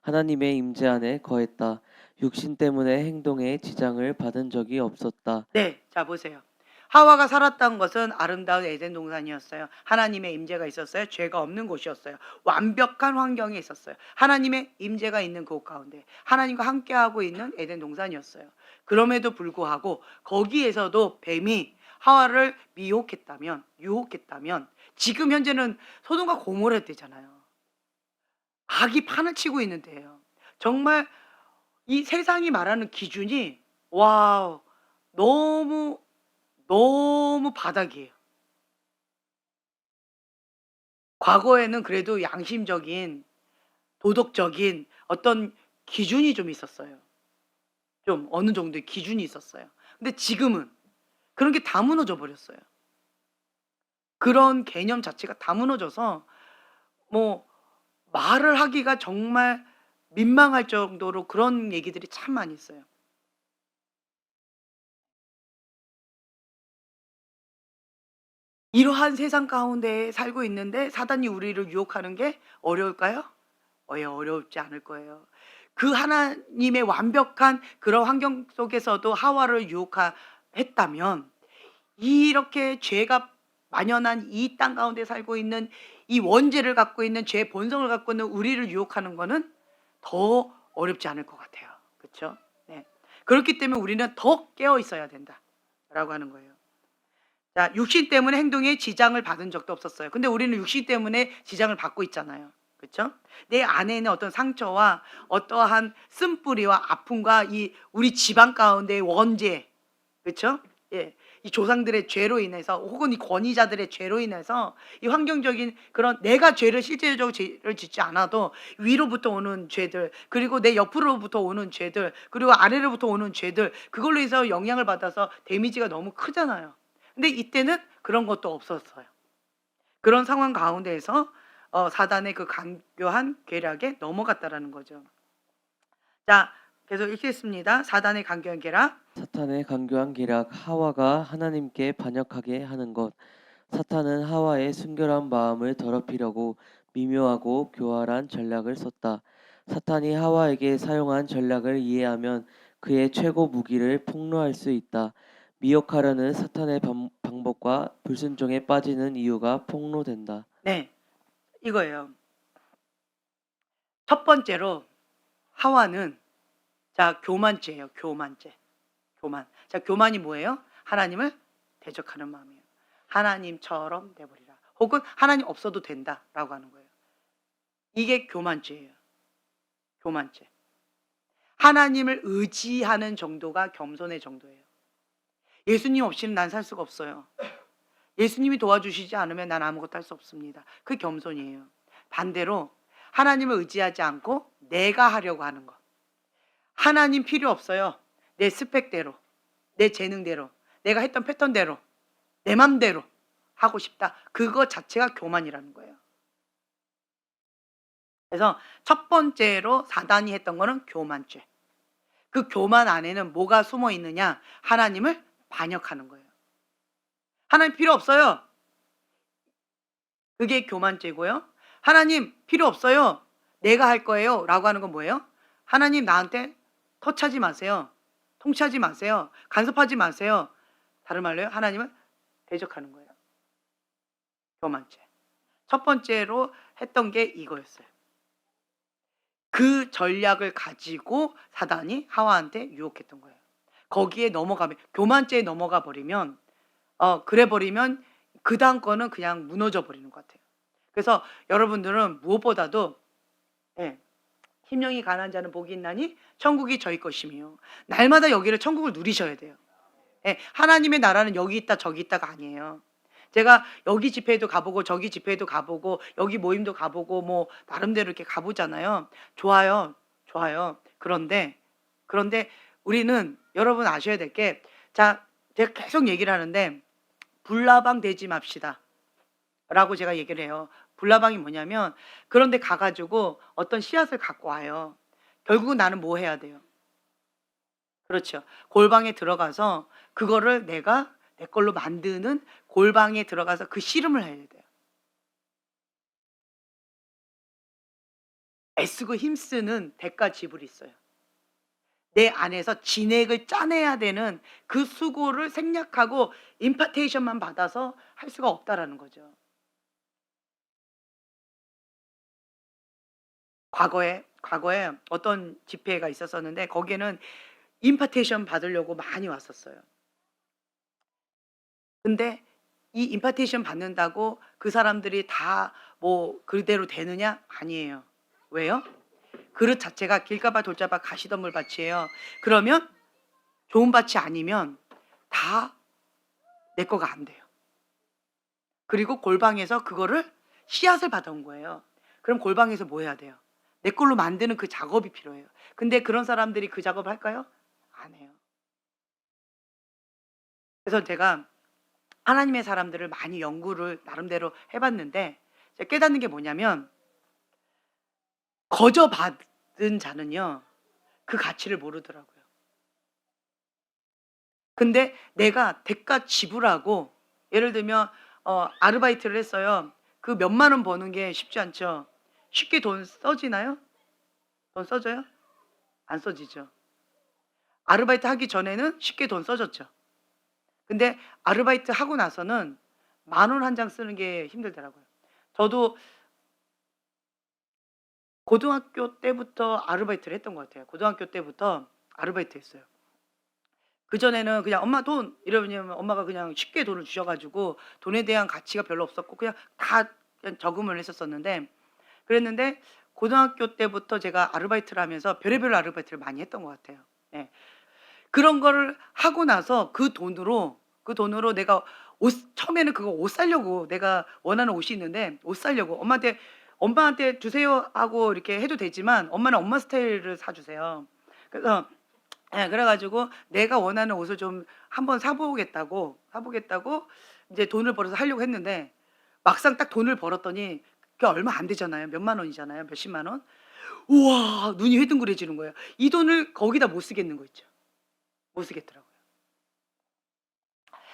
하나님의 임재 안에 거했다. 육신 때문에 행동에 지장을 받은 적이 없었다. 네, 자 보세요. 하와가 살았던 것은 아름다운 에덴 동산이었어요. 하나님의 임재가 있었어요. 죄가 없는 곳이었어요. 완벽한 환경에 있었어요. 하나님의 임재가 있는 그 가운데 하나님과 함께하고 있는 에덴 동산이었어요. 그럼에도 불구하고 거기에서도 뱀이 하와를 유혹했다면 지금 현재는 소돔과 고모라 때잖아요. 악이 판을 치고 있는 때예요. 정말 이 세상이 말하는 기준이 와우, 너무 바닥이에요. 과거에는 그래도 양심적인, 도덕적인 어떤 기준이 좀 있었어요. 좀 어느 정도의 기준이 있었어요. 근데 지금은 그런 게 다 무너져 버렸어요. 그런 개념 자체가 다 무너져서 뭐 말을 하기가 정말 민망할 정도로 그런 얘기들이 참 많이 있어요. 이러한 세상 가운데 살고 있는데 사단이 우리를 유혹하는 게 어려울까요? 어렵지 않을 거예요. 그 하나님의 완벽한 그런 환경 속에서도 하와를 유혹했다면 이렇게 죄가 만연한 이 땅 가운데 살고 있는 이 원죄를 갖고 있는 죄 본성을 갖고 있는 우리를 유혹하는 거는 더 어렵지 않을 것 같아요. 그렇죠? 네. 그렇기 때문에 우리는 더 깨어 있어야 된다라고 하는 거예요. 자, 육신 때문에 행동에 지장을 받은 적도 없었어요. 근데 우리는 육신 때문에 지장을 받고 있잖아요. 그렇죠? 내 안에 있는 어떤 상처와 어떠한 쓴뿌리와 아픔과 이 우리 집안 가운데의 원죄, 그렇죠? 예, 이 조상들의 죄로 인해서 혹은 이 권위자들의 죄로 인해서 이 환경적인 그런 내가 실제적으로 죄를 짓지 않아도 위로부터 오는 죄들, 그리고 내 옆으로부터 오는 죄들, 그리고 아래로부터 오는 죄들, 그걸로 인해서 영향을 받아서 데미지가 너무 크잖아요. 근데 이때는 그런 것도 없었어요. 그런 상황 가운데에서 사단의 그 간교한 계략에 넘어갔다라는 거죠. 자, 계속 읽겠습니다. 사단의 간교한 계략. 사탄의 간교한 계략, 하와가 하나님께 반역하게 하는 것. 사탄은 하와의 순결한 마음을 더럽히려고 미묘하고 교활한 전략을 썼다. 사탄이 하와에게 사용한 전략을 이해하면 그의 최고 무기를 폭로할 수 있다. 미혹하려는 사탄의 방법과 불순종에 빠지는 이유가 폭로된다. 네, 이거예요. 첫 번째로 하와는 자, 교만죄예요. 교만죄. 교만. 자, 교만이 뭐예요? 하나님을 대적하는 마음이에요. 하나님처럼 돼버리라. 혹은 하나님 없어도 된다라고 하는 거예요. 이게 교만죄예요. 교만죄. 하나님을 의지하는 정도가 겸손의 정도예요. 예수님 없이는 난 살 수가 없어요. 예수님이 도와주시지 않으면 난 아무것도 할 수 없습니다. 그 겸손이에요. 반대로 하나님을 의지하지 않고 내가 하려고 하는 것. 하나님 필요 없어요. 내 스펙대로, 내 재능대로, 내가 했던 패턴대로, 내 맘대로 하고 싶다. 그거 자체가 교만이라는 거예요. 그래서 첫 번째로 사단이 했던 거는 교만죄. 그 교만 안에는 뭐가 숨어 있느냐? 하나님을 반역하는 거예요. 하나님 필요 없어요. 그게 교만죄고요. 하나님 필요 없어요. 내가 할 거예요. 라고 하는 건 뭐예요? 하나님 나한테 터치하지 마세요. 통치하지 마세요. 간섭하지 마세요. 다른 말로요. 하나님을 대적하는 거예요. 교만죄. 첫 번째로 했던 게 이거였어요. 그 전략을 가지고 사단이 하와한테 유혹했던 거예요. 거기에 넘어가면, 교만죄에 넘어가 버리면, 그래 버리면 그 다음 거는 그냥 무너져 버리는 것 같아요. 그래서 여러분들은 무엇보다도 심령이 가난한 자는 복이 있나니 천국이 저희 것이며, 날마다 여기를 천국을 누리셔야 돼요. 하나님의 나라는 여기 있다 저기 있다가 아니에요. 제가 여기 집회도 가보고 저기 집회도 가보고 여기 모임도 가보고 뭐 나름대로 이렇게 가보잖아요. 좋아요. 좋아요. 그런데 우리는 여러분 아셔야 될 게, 자, 제가 계속 얘기를 하는데 불나방 되지 맙시다 라고 제가 얘기를 해요. 불나방이 뭐냐면 그런데 가가지고 어떤 씨앗을 갖고 와요. 결국은 나는 뭐 해야 돼요? 그렇죠. 골방에 들어가서 그거를 내가 내 걸로 만드는, 골방에 들어가서 그 씨름을 해야 돼요. 애쓰고 힘쓰는 대가 지불이 있어요. 내 안에서 진액을 짜내야 되는 그 수고를 생략하고 임파테이션만 받아서 할 수가 없다라는 거죠. 과거에 어떤 집회가 있었었는데 거기에는 임파테이션 받으려고 많이 왔었어요. 근데 이 임파테이션 받는다고 그 사람들이 다 뭐 그대로 되느냐? 아니에요. 왜요? 그릇 자체가 길가봐 돌잡아 가시덤불 밭이에요. 그러면 좋은 밭이 아니면 다 내 거가 안 돼요. 그리고 골방에서 그거를 씨앗을 받아온 거예요. 그럼 골방에서 뭐 해야 돼요? 내 걸로 만드는 그 작업이 필요해요. 근데 그런 사람들이 그 작업을 할까요? 안 해요. 그래서 제가 하나님의 사람들을 많이 연구를 나름대로 해봤는데 제가 깨닫는 게 뭐냐면, 거저 받은 자는요 그 가치를 모르더라고요. 근데 내가 대가 지불하고, 예를 들면 아르바이트를 했어요. 그 몇만 원 버는 게 쉽지 않죠. 쉽게 돈 써지나요? 돈 써져요? 안 써지죠. 아르바이트 하기 전에는 쉽게 돈 써졌죠. 근데 아르바이트 하고 나서는 10,000원 한 장 쓰는 게 힘들더라고요. 저도 고등학교 때부터 아르바이트를 했던 것 같아요. 고등학교 때부터 아르바이트 했어요. 그전에는 그냥 엄마 돈 이러면 엄마가 그냥 쉽게 돈을 주셔가지고 돈에 대한 가치가 별로 없었고 그냥 다 그냥 저금을 했었었는데, 그랬는데 고등학교 때부터 제가 아르바이트를 하면서 별의별 아르바이트를 많이 했던 것 같아요. 예. 그런 거를 하고 나서 그 돈으로 내가 처음에는 그거 옷 사려고, 내가 원하는 옷이 있는데 옷 사려고 엄마한테 주세요 하고 이렇게 해도 되지만 엄마는 엄마 스타일을 사주세요. 그래서 그래가지고 내가 원하는 옷을 좀 한번 사보겠다고 이제 돈을 벌어서 하려고 했는데, 막상 딱 돈을 벌었더니 그게 얼마 안 되잖아요. 몇만 원이잖아요. 몇십만 원. 우와, 눈이 회둥그레지는 거예요. 이 돈을 거기다 못 쓰겠는 거 있죠. 못 쓰겠더라고요.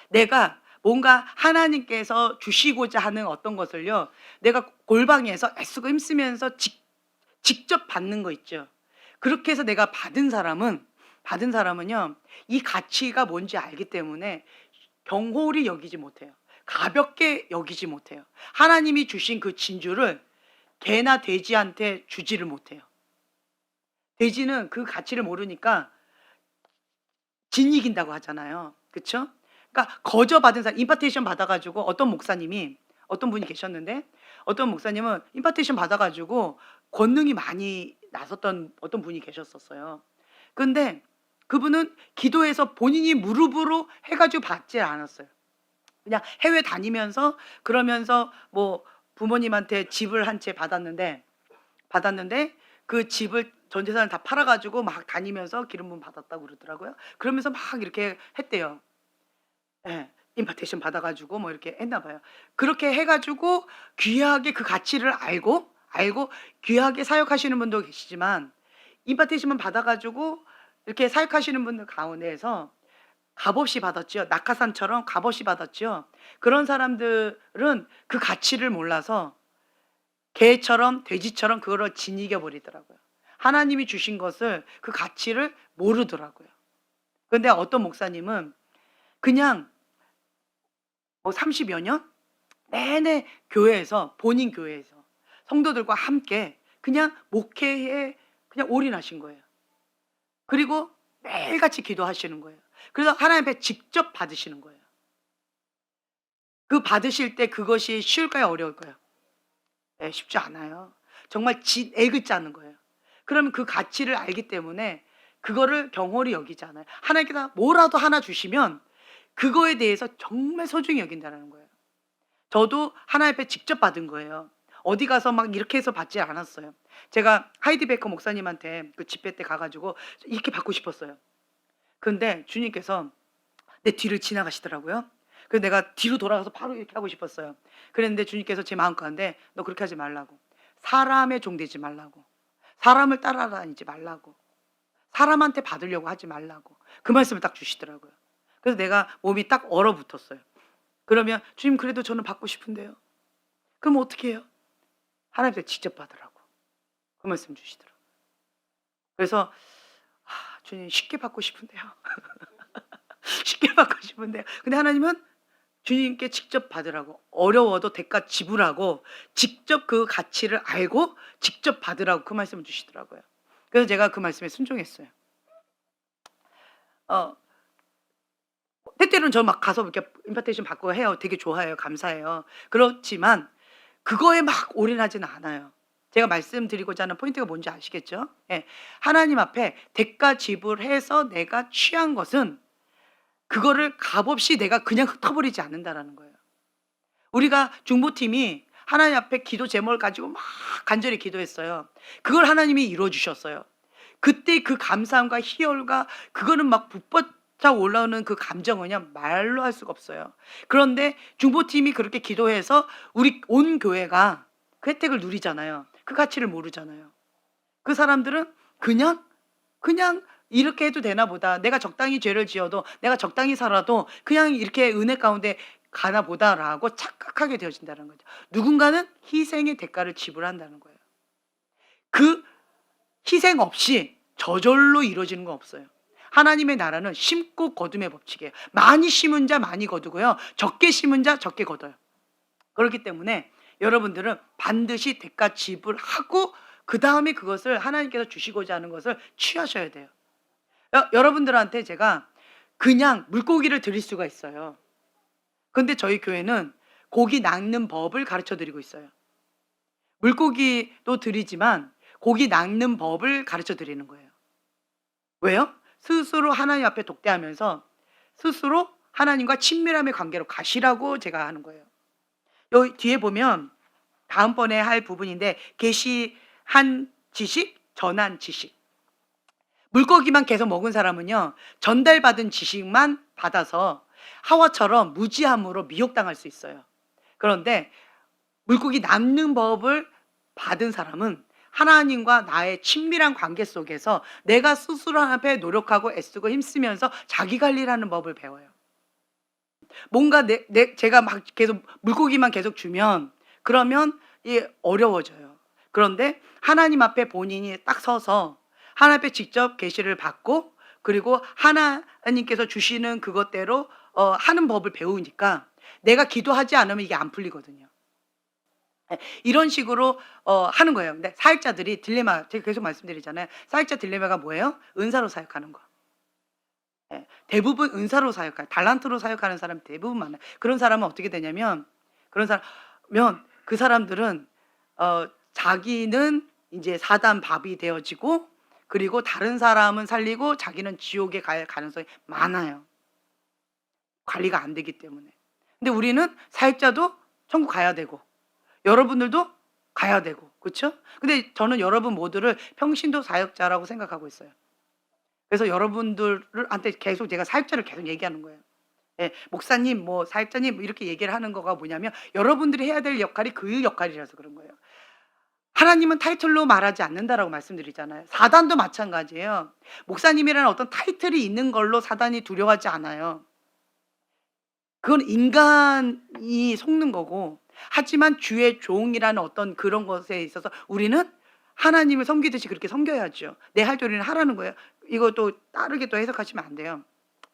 내가 뭔가 하나님께서 주시고자 하는 어떤 것을요, 내가 골방에서 애쓰고 힘쓰면서 직접 받는 거 있죠. 그렇게 해서 내가 받은 사람은요, 이 가치가 뭔지 알기 때문에 경홀히 여기지 못해요. 가볍게 여기지 못해요. 하나님이 주신 그 진주를 개나 돼지한테 주지를 못해요. 돼지는 그 가치를 모르니까 진 이긴다고 하잖아요. 그쵸? 그러니까 거저 받은 사람, 임파테이션 받아가지고 어떤 분이 계셨는데, 어떤 목사님은 임파테이션 받아가지고 권능이 많이 나섰던 어떤 분이 계셨었어요. 근데 그분은 기도해서 본인이 무릎으로 해가지고 받지 않았어요. 그냥 해외 다니면서 그러면서 뭐 부모님한테 집을 한 채 받았는데 그 집을 전 재산을 다 팔아가지고 막 다니면서 기름 부음 받았다고 그러더라고요. 그러면서 막 이렇게 했대요. 예. 임파테이션 받아가지고 뭐 이렇게 했나 봐요. 그렇게 해가지고 귀하게 그 가치를 알고 귀하게 사역하시는 분도 계시지만, 임파테이션만 받아가지고 이렇게 사역하시는 분들 가운데에서 값없이 받았죠. 낙하산처럼 값없이 받았죠. 그런 사람들은 그 가치를 몰라서 개처럼 돼지처럼 그거를 짓이겨 버리더라고요. 하나님이 주신 것을 그 가치를 모르더라고요. 근데 어떤 목사님은 그냥 뭐 30여 년 내내 본인 교회에서 성도들과 함께 그냥 목회에 그냥 올인하신 거예요. 그리고 매일같이 기도하시는 거예요. 그래서 하나님 앞에 직접 받으시는 거예요. 그 받으실 때 그것이 쉬울까요, 어려울까요? 네, 쉽지 않아요. 정말 애긋지 않은 거예요. 그러면 그 가치를 알기 때문에 그거를 경홀히 여기지 않아요. 하나님께서 뭐라도 하나 주시면 그거에 대해서 정말 소중히 여긴다는 거예요. 저도 하나님 앞에 직접 받은 거예요. 어디 가서 막 이렇게 해서 받지 않았어요. 제가 하이디 베커 목사님한테 그 집회 때 가가지고 이렇게 받고 싶었어요. 근데 주님께서 내 뒤를 지나가시더라고요. 그래서 내가 뒤로 돌아가서 바로 이렇게 하고 싶었어요. 그랬는데 주님께서 제 마음 가운데 너 그렇게 하지 말라고, 사람의 종 되지 말라고, 사람을 따라다니지 말라고, 사람한테 받으려고 하지 말라고, 그 말씀을 딱 주시더라고요. 그래서 내가 몸이 딱 얼어붙었어요. 그러면 주님, 그래도 저는 받고 싶은데요. 그럼 어떻게 해요? 하나님께 직접 받으라고 그 말씀 주시더라고요. 그래서 주님, 쉽게 받고 싶은데요. 쉽게 받고 싶은데요. 근데 하나님은 주님께 직접 받으라고, 어려워도 대가 지불하고 직접 그 가치를 알고 직접 받으라고 그 말씀을 주시더라고요. 그래서 제가 그 말씀에 순종했어요. 때때로는 저 막 가서 이렇게 임파테이션 받고 해요. 되게 좋아해요. 감사해요. 그렇지만 그거에 막 올인하지는 않아요. 제가 말씀드리고자 하는 포인트가 뭔지 아시겠죠? 예. 하나님 앞에 대가 지불해서 내가 취한 것은 그거를 값없이 내가 그냥 흩어버리지 않는다라는 거예요. 우리가 중보팀이 하나님 앞에 기도 제목을 가지고 막 간절히 기도했어요. 그걸 하나님이 이루어 주셨어요. 그때 그 감사함과 희열과 그거는 막 북받쳐 올라오는 그 감정은요, 말로 할 수가 없어요. 그런데 중보팀이 그렇게 기도해서 우리 온 교회가 그 혜택을 누리잖아요. 그 가치를 모르잖아요. 그 사람들은 그냥 이렇게 해도 되나 보다, 내가 적당히 죄를 지어도, 내가 적당히 살아도 그냥 이렇게 은혜 가운데 가나 보다라고 착각하게 되어진다는 거죠. 누군가는 희생의 대가를 지불한다는 거예요. 그 희생 없이 저절로 이루어지는 건 없어요. 하나님의 나라는 심고 거둠의 법칙이에요. 많이 심은 자 많이 거두고요, 적게 심은 자 적게 거둬요. 그렇기 때문에 여러분들은 반드시 대가 지불하고 그 다음에 그것을 하나님께서 주시고자 하는 것을 취하셔야 돼요. 여러분들한테 제가 그냥 물고기를 드릴 수가 있어요. 근데 저희 교회는 고기 낚는 법을 가르쳐 드리고 있어요. 물고기도 드리지만 고기 낚는 법을 가르쳐 드리는 거예요. 왜요? 스스로 하나님 앞에 독대하면서 스스로 하나님과 친밀함의 관계로 가시라고 제가 하는 거예요. 여기 뒤에 보면 다음번에 할 부분인데, 계시한 지식, 전한 지식. 물고기만 계속 먹은 사람은요, 전달받은 지식만 받아서 하와처럼 무지함으로 미혹당할 수 있어요. 그런데 물고기 낚는 법을 받은 사람은 하나님과 나의 친밀한 관계 속에서 내가 스스로 앞에 노력하고 애쓰고 힘쓰면서 자기 관리를 하는 법을 배워요. 뭔가 제가 막 계속 물고기만 계속 주면 그러면 어려워져요. 그런데 하나님 앞에 본인이 딱 서서 하나님 앞에 직접 계시를 받고 그리고 하나님께서 주시는 그것대로 하는 법을 배우니까 내가 기도하지 않으면 이게 안 풀리거든요. 예, 이런 식으로 하는 거예요. 근데 사역자들이 딜레마, 제가 계속 말씀드리잖아요. 사역자 딜레마가 뭐예요? 은사로 사역하는 거. 예, 대부분 은사로 사역해요. 달란트로 사역하는 사람 대부분 많아요. 그런 사람은 어떻게 되냐면 그 사람들은 자기는 이제 사단 밥이 되어지고 그리고 다른 사람은 살리고 자기는 지옥에 갈 가능성이 많아요. 관리가 안 되기 때문에. 근데 우리는 사역자도 천국 가야 되고 여러분들도 가야 되고 그렇죠? 근데 저는 여러분 모두를 평신도 사역자라고 생각하고 있어요. 그래서 여러분들한테 계속 제가 사역자를 계속 얘기하는 거예요. 예, 목사님, 뭐 사역자님 뭐 이렇게 얘기를 하는 거가 뭐냐면 여러분들이 해야 될 역할이 그 역할이라서 그런 거예요. 하나님은 타이틀로 말하지 않는다라고 말씀드리잖아요. 사단도 마찬가지예요. 목사님이라는 어떤 타이틀이 있는 걸로 사단이 두려워하지 않아요. 그건 인간이 속는 거고 하지만 주의 종이라는 어떤 그런 것에 있어서 우리는 하나님을 섬기듯이 그렇게 섬겨야죠. 내 할 도리는 하라는 거예요. 이것도 다르게 또 해석하시면 안 돼요.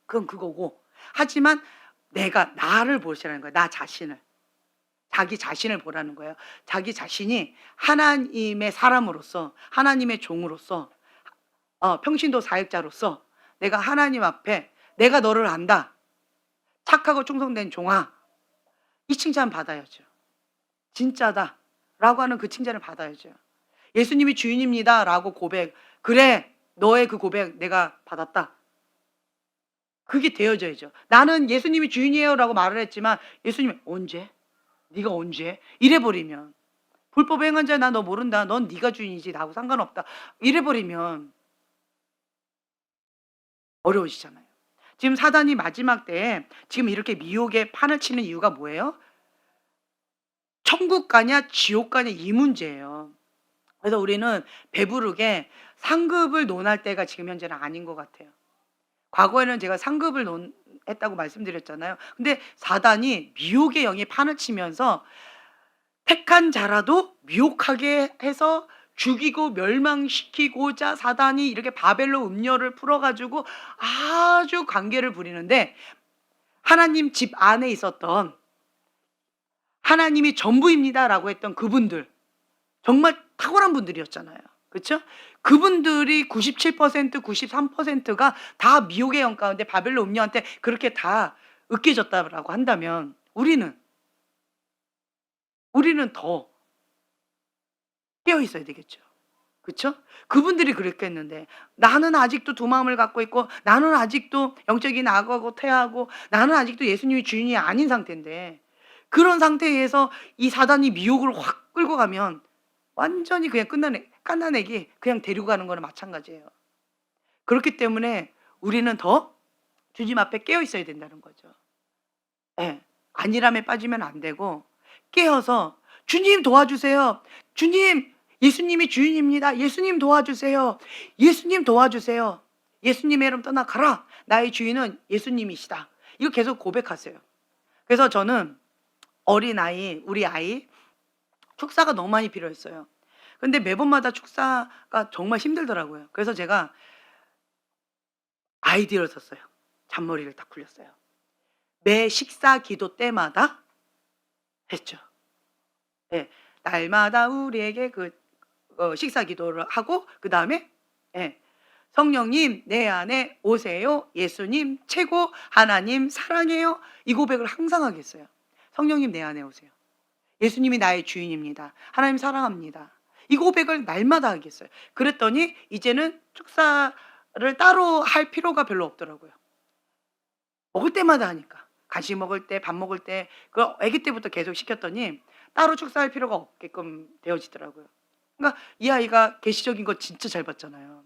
그건 그거고 하지만 내가 나를 보시라는 거예요. 나 자신을. 자기 자신을 보라는 거예요. 자기 자신이 하나님의 사람으로서 하나님의 종으로서 평신도 사역자로서 내가 하나님 앞에 내가 너를 안다. 착하고 충성된 종아. 이 칭찬 받아야죠. 진짜다 라고 하는 그 칭찬을 받아야죠. 예수님이 주인입니다 라고 고백. 그래 너의 그 고백 내가 받았다. 그게 되어져야죠. 나는 예수님이 주인이에요 라고 말을 했지만 예수님이 언제? 네가 언제? 이래버리면 불법 행한 자야 나 너 모른다. 넌 네가 주인이지 나하고 상관없다. 이래버리면 어려우시잖아요. 지금 사단이 마지막 때에 지금 이렇게 미혹의 판을 치는 이유가 뭐예요? 천국 가냐 지옥 가냐 이 문제예요. 그래서 우리는 배부르게 상급을 논할 때가 지금 현재는 아닌 것 같아요. 과거에는 제가 상급을 논했다고 말씀드렸잖아요. 근데 사단이 미혹의 영이 판을 치면서 택한 자라도 미혹하게 해서 죽이고 멸망시키고자 사단이 이렇게 바벨로 음녀를 풀어가지고 아주 관계를 부리는데 하나님 집 안에 있었던 하나님이 전부입니다라고 했던 그분들 정말 탁월한 분들이었잖아요. 그렇죠? 그분들이 97%, 93%가 다 미혹의 영 가운데 바벨로 음녀한테 그렇게 다 으깨졌다라고 한다면 우리는 더 깨어 있어야 되겠죠. 그렇죠? 그분들이 그랬겠는데 나는 아직도 두 마음을 갖고 있고 나는 아직도 영적인 악하고 태하고 나는 아직도 예수님이 주인이 아닌 상태인데 그런 상태에서 이 사단이 미혹을 확 끌고 가면 완전히 그냥 끝나내기 그냥 데리고 가는 거나 마찬가지예요. 그렇기 때문에 우리는 더 주님 앞에 깨어 있어야 된다는 거죠. 예. 안일함에 빠지면 안 되고 깨어서 주님 도와주세요. 주님, 예수님이 주인입니다. 예수님 도와주세요. 예수님 도와주세요. 예수님의 이름 떠나 가라. 나의 주인은 예수님이시다. 이거 계속 고백하세요. 그래서 저는 어린아이, 우리 아이 축사가 너무 많이 필요했어요. 근데 매번마다 축사가 정말 힘들더라고요. 그래서 제가 아이디어를 썼어요. 잔머리를 딱 굴렸어요. 매 식사 기도 때마다 했죠. 예, 날마다 우리에게 식사 기도를 하고 그 다음에 성령님 내 안에 오세요. 예수님 최고. 하나님 사랑해요. 이 고백을 항상 하겠어요. 성령님 내 안에 오세요. 예수님이 나의 주인입니다. 하나님 사랑합니다. 이 고백을 날마다 하겠어요. 그랬더니 이제는 축사를 따로 할 필요가 별로 없더라고요. 먹을 때마다 하니까. 간식 먹을 때, 밥 먹을 때, 아기 때부터 계속 시켰더니 따로 축사할 필요가 없게끔 되어지더라고요. 그러니까 이 아이가 계시적인 거 진짜 잘 봤잖아요.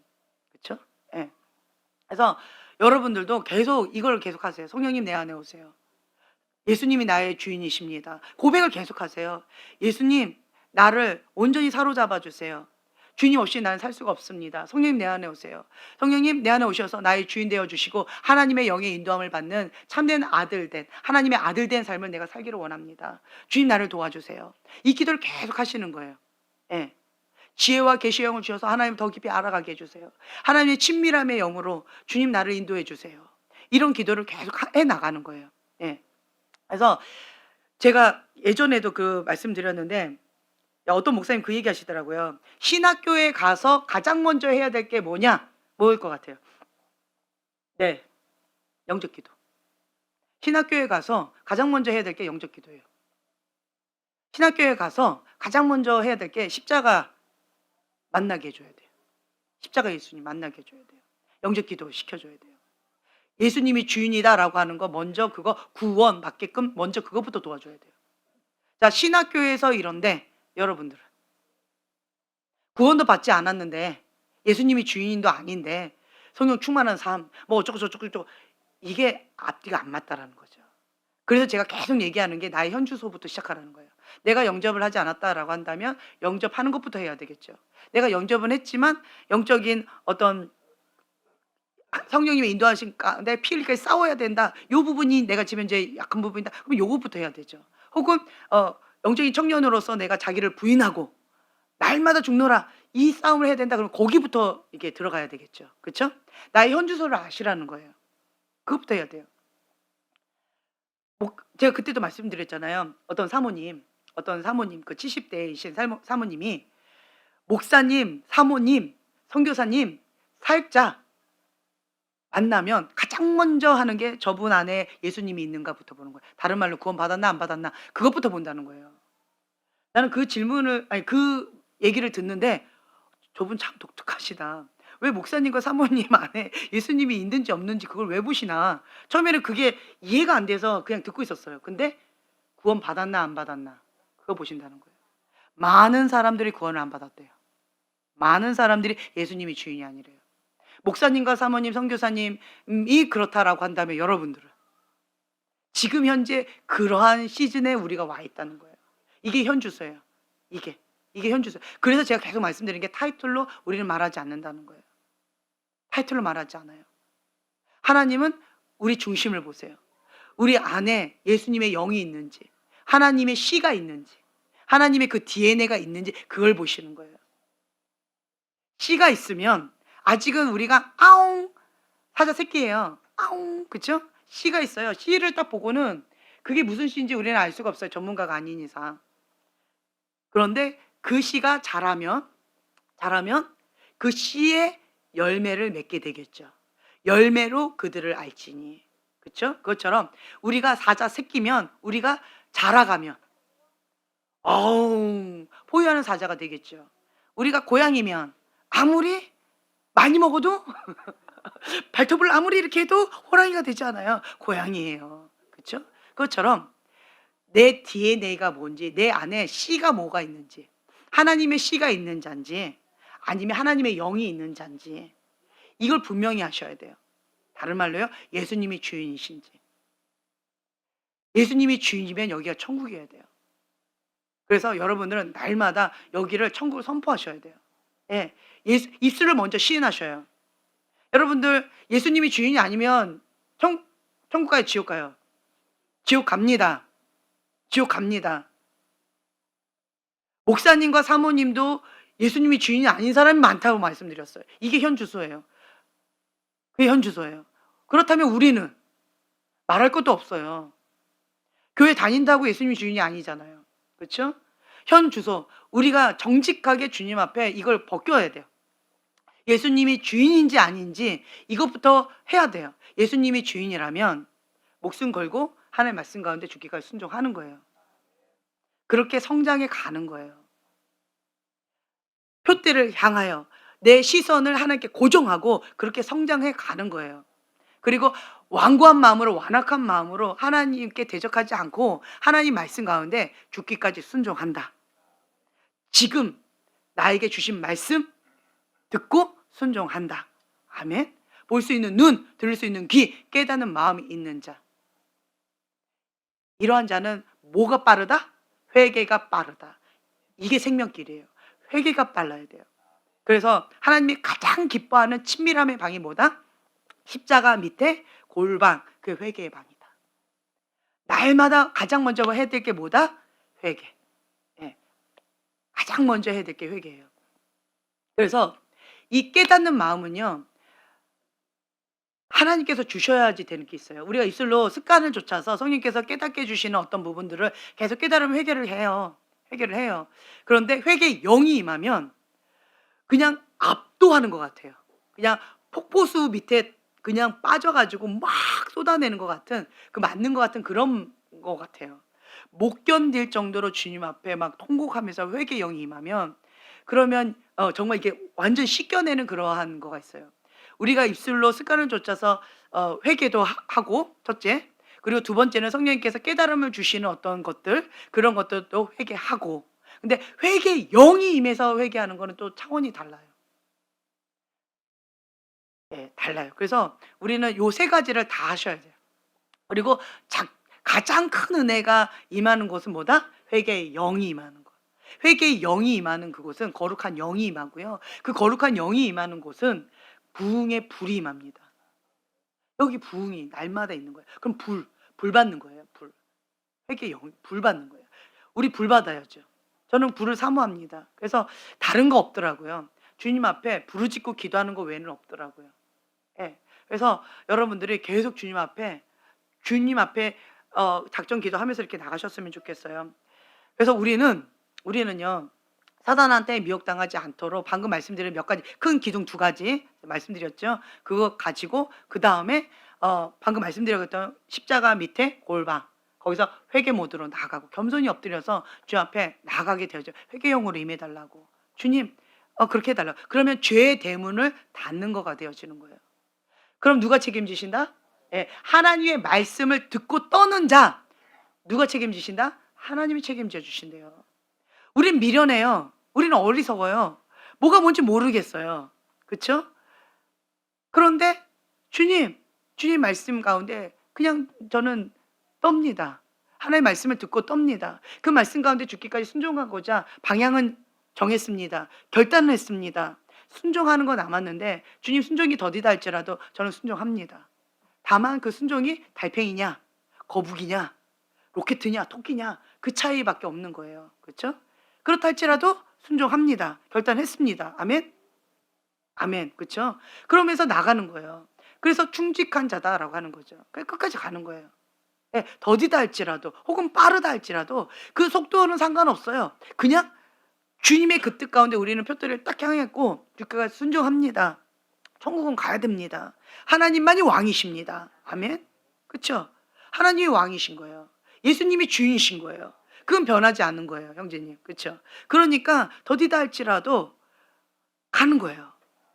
그렇죠? 예. 그래서 여러분들도 계속 이걸 계속하세요. 성령님 내 안에 오세요. 예수님이 나의 주인이십니다. 고백을 계속하세요. 예수님 나를 온전히 사로잡아 주세요. 주님 없이 나는 살 수가 없습니다. 성령님 내 안에 오세요. 성령님 내 안에 오셔서 나의 주인 되어 주시고 하나님의 영의 인도함을 받는 참된 아들 된 하나님의 아들 된 삶을 내가 살기를 원합니다. 주님 나를 도와주세요. 이 기도를 계속 하시는 거예요. 예. 지혜와 계시의 영을 주셔서 하나님 더 깊이 알아가게 해주세요. 하나님의 친밀함의 영으로 주님 나를 인도해 주세요. 이런 기도를 계속 해 나가는 거예요. 예. 그래서 제가 예전에도 그 말씀드렸는데 어떤 목사님 그 얘기 하시더라고요. 신학교에 가서 가장 먼저 해야 될 게 뭐냐? 뭐일 것 같아요? 네. 영적 기도. 신학교에 가서 가장 먼저 해야 될 게 영적 기도예요. 신학교에 가서 가장 먼저 해야 될 게 십자가 만나게 해줘야 돼요. 십자가 예수님 만나게 해줘야 돼요. 영적 기도 시켜줘야 돼요. 예수님이 주인이다라고 하는 거 먼저 그거 구원 받게끔 먼저 그것부터 도와줘야 돼요. 자, 신학교에서 이런데 여러분들은 구원도 받지 않았는데 예수님이 주인도 아닌데 성령 충만한 삶 뭐 어쩌고 저쩌고 이게 앞뒤가 안 맞다라는 거죠. 그래서 제가 계속 얘기하는 게 나의 현주소부터 시작하라는 거예요. 내가 영접을 하지 않았다라고 한다면 영접하는 것부터 해야 되겠죠. 내가 영접은 했지만 영적인 어떤 성령님의 인도하신 가운데 피 흘리기까지 싸워야 된다. 요 부분이 내가 지금 이제 약한 부분이다. 그럼 요거부터 해야 되죠. 혹은 영적인 청년으로서 내가 자기를 부인하고 날마다 죽노라 이 싸움을 해야 된다. 그럼 거기부터 이게 들어가야 되겠죠. 그렇죠? 나의 현주소를 아시라는 거예요. 그것부터 해야 돼요. 제가 그때도 말씀드렸잖아요. 어떤 사모님 그 70대이신 사모님이 목사님, 사모님, 선교사님, 사역자 만나면 가장 먼저 하는 게 저분 안에 예수님이 있는가부터 보는 거예요. 다른 말로 구원 받았나 안 받았나 그것부터 본다는 거예요. 나는 그 질문을 그 얘기를 듣는데 저분 참 독특하시다. 왜 목사님과 사모님 안에 예수님이 있는지 없는지 그걸 왜 보시나. 처음에는 그게 이해가 안 돼서 그냥 듣고 있었어요. 근데 구원 받았나 안 받았나 그거 보신다는 거예요. 많은 사람들이 구원을 안 받았대요. 많은 사람들이 예수님이 주인이 아니래요. 목사님과 사모님, 선교사님이 그렇다라고 한다면 여러분들은 지금 현재 그러한 시즌에 우리가 와 있다는 거예요. 이게 현주소예요. 이게 현주소. 그래서 제가 계속 말씀드린 게 타이틀로 우리는 말하지 않는다는 거예요. 타이틀로 말하지 않아요. 하나님은 우리 중심을 보세요. 우리 안에 예수님의 영이 있는지, 하나님의 씨가 있는지, 하나님의 그 DNA가 있는지 그걸 보시는 거예요. 씨가 있으면 아직은 우리가 아웅 사자 새끼예요. 아웅 그렇죠? 씨가 있어요. 씨를 딱 보고는 그게 무슨 씨인지 우리는 알 수가 없어요. 전문가가 아닌 이상. 그런데 그 씨가 자라면 그 씨의 열매를 맺게 되겠죠. 열매로 그들을 알지니. 그렇죠? 그것처럼 우리가 사자 새끼면 우리가 자라가면 포효하는 사자가 되겠죠. 우리가 고양이면 아무리 많이 먹어도 발톱을 아무리 이렇게 해도 호랑이가 되지 않아요. 고양이에요. 그렇죠? 그것처럼 내 DNA가 뭔지, 내 안에 씨가 뭐가 있는지, 하나님의 씨가 있는 자인지 아니면 하나님의 영이 있는 자인지 이걸 분명히 하셔야 돼요. 다른 말로요. 예수님이 주인이신지. 예수님이 주인이면 여기가 천국이어야 돼요. 그래서 여러분들은 날마다 여기를 천국을 선포하셔야 돼요. 예, 입술을 먼저 시인하셔요. 여러분들 예수님이 주인이 아니면 천국 가요, 지옥 가요? 지옥 갑니다. 지옥 갑니다. 목사님과 사모님도 예수님이 주인이 아닌 사람이 많다고 말씀드렸어요. 이게 현주소예요. 그게 현주소예요. 그렇다면 우리는 말할 것도 없어요. 교회 다닌다고 예수님이 주인이 아니잖아요. 그렇죠? 현주소. 우리가 정직하게 주님 앞에 이걸 벗겨야 돼요. 예수님이 주인인지 아닌지 이것부터 해야 돼요. 예수님이 주인이라면 목숨 걸고 하나님의 말씀 가운데 죽기까지 순종하는 거예요. 그렇게 성장해 가는 거예요. 표대를 향하여 내 시선을 하나님께 고정하고 그렇게 성장해 가는 거예요. 그리고 완고한 마음으로 완악한 마음으로 하나님께 대적하지 않고 하나님 말씀 가운데 죽기까지 순종한다. 지금 나에게 주신 말씀 듣고 순종한다. 아멘. 볼 수 있는 눈, 들을 수 있는 귀, 깨닫는 마음이 있는 자. 이러한 자는 뭐가 빠르다? 회개가 빠르다. 이게 생명길이에요. 회개가 빨라야 돼요. 그래서 하나님이 가장 기뻐하는 친밀함의 방이 뭐다? 십자가 밑에 골방, 그 회개의 방이다. 날마다 가장 먼저 해야 될 게 뭐다? 회개. 예. 가장 먼저 해야 될 게 회개예요. 그래서 이 깨닫는 마음은요, 하나님께서 주셔야지 되는 게 있어요. 우리가 입술로 습관을 좇아서 성령께서 깨닫게 해주시는 어떤 부분들을 계속 깨달으면 회개를 해요. 회개를 해요. 그런데 회개의 영이 임하면 그냥 압도하는 것 같아요. 그냥 폭포수 밑에 그냥 빠져가지고 막 쏟아내는 것 같은, 그 맞는 것 같은 그런 것 같아요. 못 견딜 정도로 주님 앞에 막 통곡하면서 회개의 영이 임하면, 그러면 정말 이게 완전 씻겨내는 그러한 거가 있어요. 우리가 입술로 습관을 좇아서 회개도 하고, 첫째. 그리고 두 번째는 성령님께서 깨달음을 주시는 어떤 것들, 그런 것들도 회개하고. 근데 회개의 영이 임해서 회개하는 거는 또 차원이 달라요. 예, 달라요. 그래서 우리는 요 세 가지를 다 하셔야 돼요. 그리고 가장 큰 은혜가 임하는 곳은 뭐다? 회개의 영이 임하는 것. 회개의 영이 임하는 그곳은 거룩한 영이 임하고요. 그 거룩한 영이 임하는 곳은 부흥의 불이 임합니다. 여기 부흥이 날마다 있는 거예요. 그럼 불 받는 거예요. 불. 회개의 영, 불 받는 거예요. 우리 불 받아야죠. 저는 불을 사모합니다. 그래서 다른 거 없더라고요. 주님 앞에 부르짖고 기도하는 거 외에는 없더라고요. 예. 그래서 여러분들이 계속 주님 앞에 작정 기도하면서 이렇게 나가셨으면 좋겠어요. 그래서 우리는요, 사단한테 미혹당하지 않도록 방금 말씀드린 몇 가지 큰 기둥 두 가지 말씀드렸죠. 그거 가지고 그 다음에 방금 말씀드렸던 십자가 밑에 골방, 거기서 회개 모드로 나가고 겸손히 엎드려서 주 앞에 나가게 되죠. 회개용으로 임해달라고. 주님, 그렇게 해달라고. 그러면 죄의 대문을 닫는 거가 되어지는 거예요. 그럼 누가 책임지신다? 예, 하나님의 말씀을 듣고 떠는 자, 누가 책임지신다? 하나님이 책임져 주신대요. 우린 미련해요. 우리는 어리석어요. 뭐가 뭔지 모르겠어요. 그렇죠? 그런데 주님 말씀 가운데 그냥 저는 떱니다. 하나님의 말씀을 듣고 떱니다. 그 말씀 가운데 죽기까지 순종하고자 방향은 정했습니다. 결단을 했습니다. 순종하는 건 남았는데 주님 순종이 더디다 할지라도 저는 순종합니다. 다만 그 순종이 달팽이냐, 거북이냐, 로켓이냐, 토끼냐, 그 차이밖에 없는 거예요. 그렇죠? 그렇다 할지라도 순종합니다. 결단했습니다. 아멘? 아멘. 그렇죠? 그러면서 나가는 거예요. 그래서 충직한 자다라고 하는 거죠. 끝까지 가는 거예요. 예, 더디다 할지라도 혹은 빠르다 할지라도 그 속도는 상관없어요. 그냥 주님의 그 뜻 가운데 우리는 표대를 딱 향했고 주께가 순종합니다. 천국은 가야 됩니다. 하나님만이 왕이십니다. 아멘. 그렇죠? 하나님이 왕이신 거예요. 예수님이 주인이신 거예요. 그건 변하지 않는 거예요, 형제님. 그렇죠? 그러니까 더디다 할지라도 가는 거예요.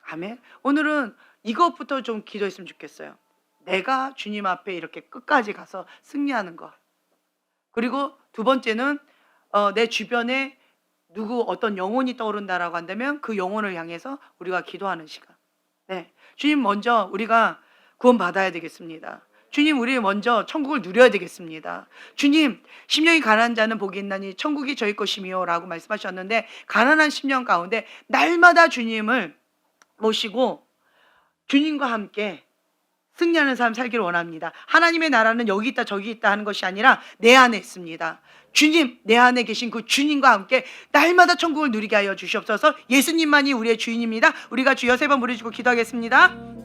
아멘. 오늘은 이것부터 좀 기도했으면 좋겠어요. 내가 주님 앞에 이렇게 끝까지 가서 승리하는 것. 그리고 두 번째는 내 주변에 누구 어떤 영혼이 떠오른다라고 한다면 그 영혼을 향해서 우리가 기도하는 시간. 네, 주님 먼저 우리가 구원 받아야 되겠습니다. 주님, 우리 먼저 천국을 누려야 되겠습니다. 주님, 심령이 가난한 자는 복이 있나니 천국이 저희 것이미요 라고 말씀하셨는데, 가난한 심령 가운데 날마다 주님을 모시고 주님과 함께 승리하는 삶 살기를 원합니다. 하나님의 나라는 여기 있다 저기 있다 하는 것이 아니라 내 안에 있습니다. 주님, 내 안에 계신 그 주님과 함께 날마다 천국을 누리게 하여 주시옵소서. 예수님만이 우리의 주인입니다. 우리가 주여 세 번 부르시고 기도하겠습니다.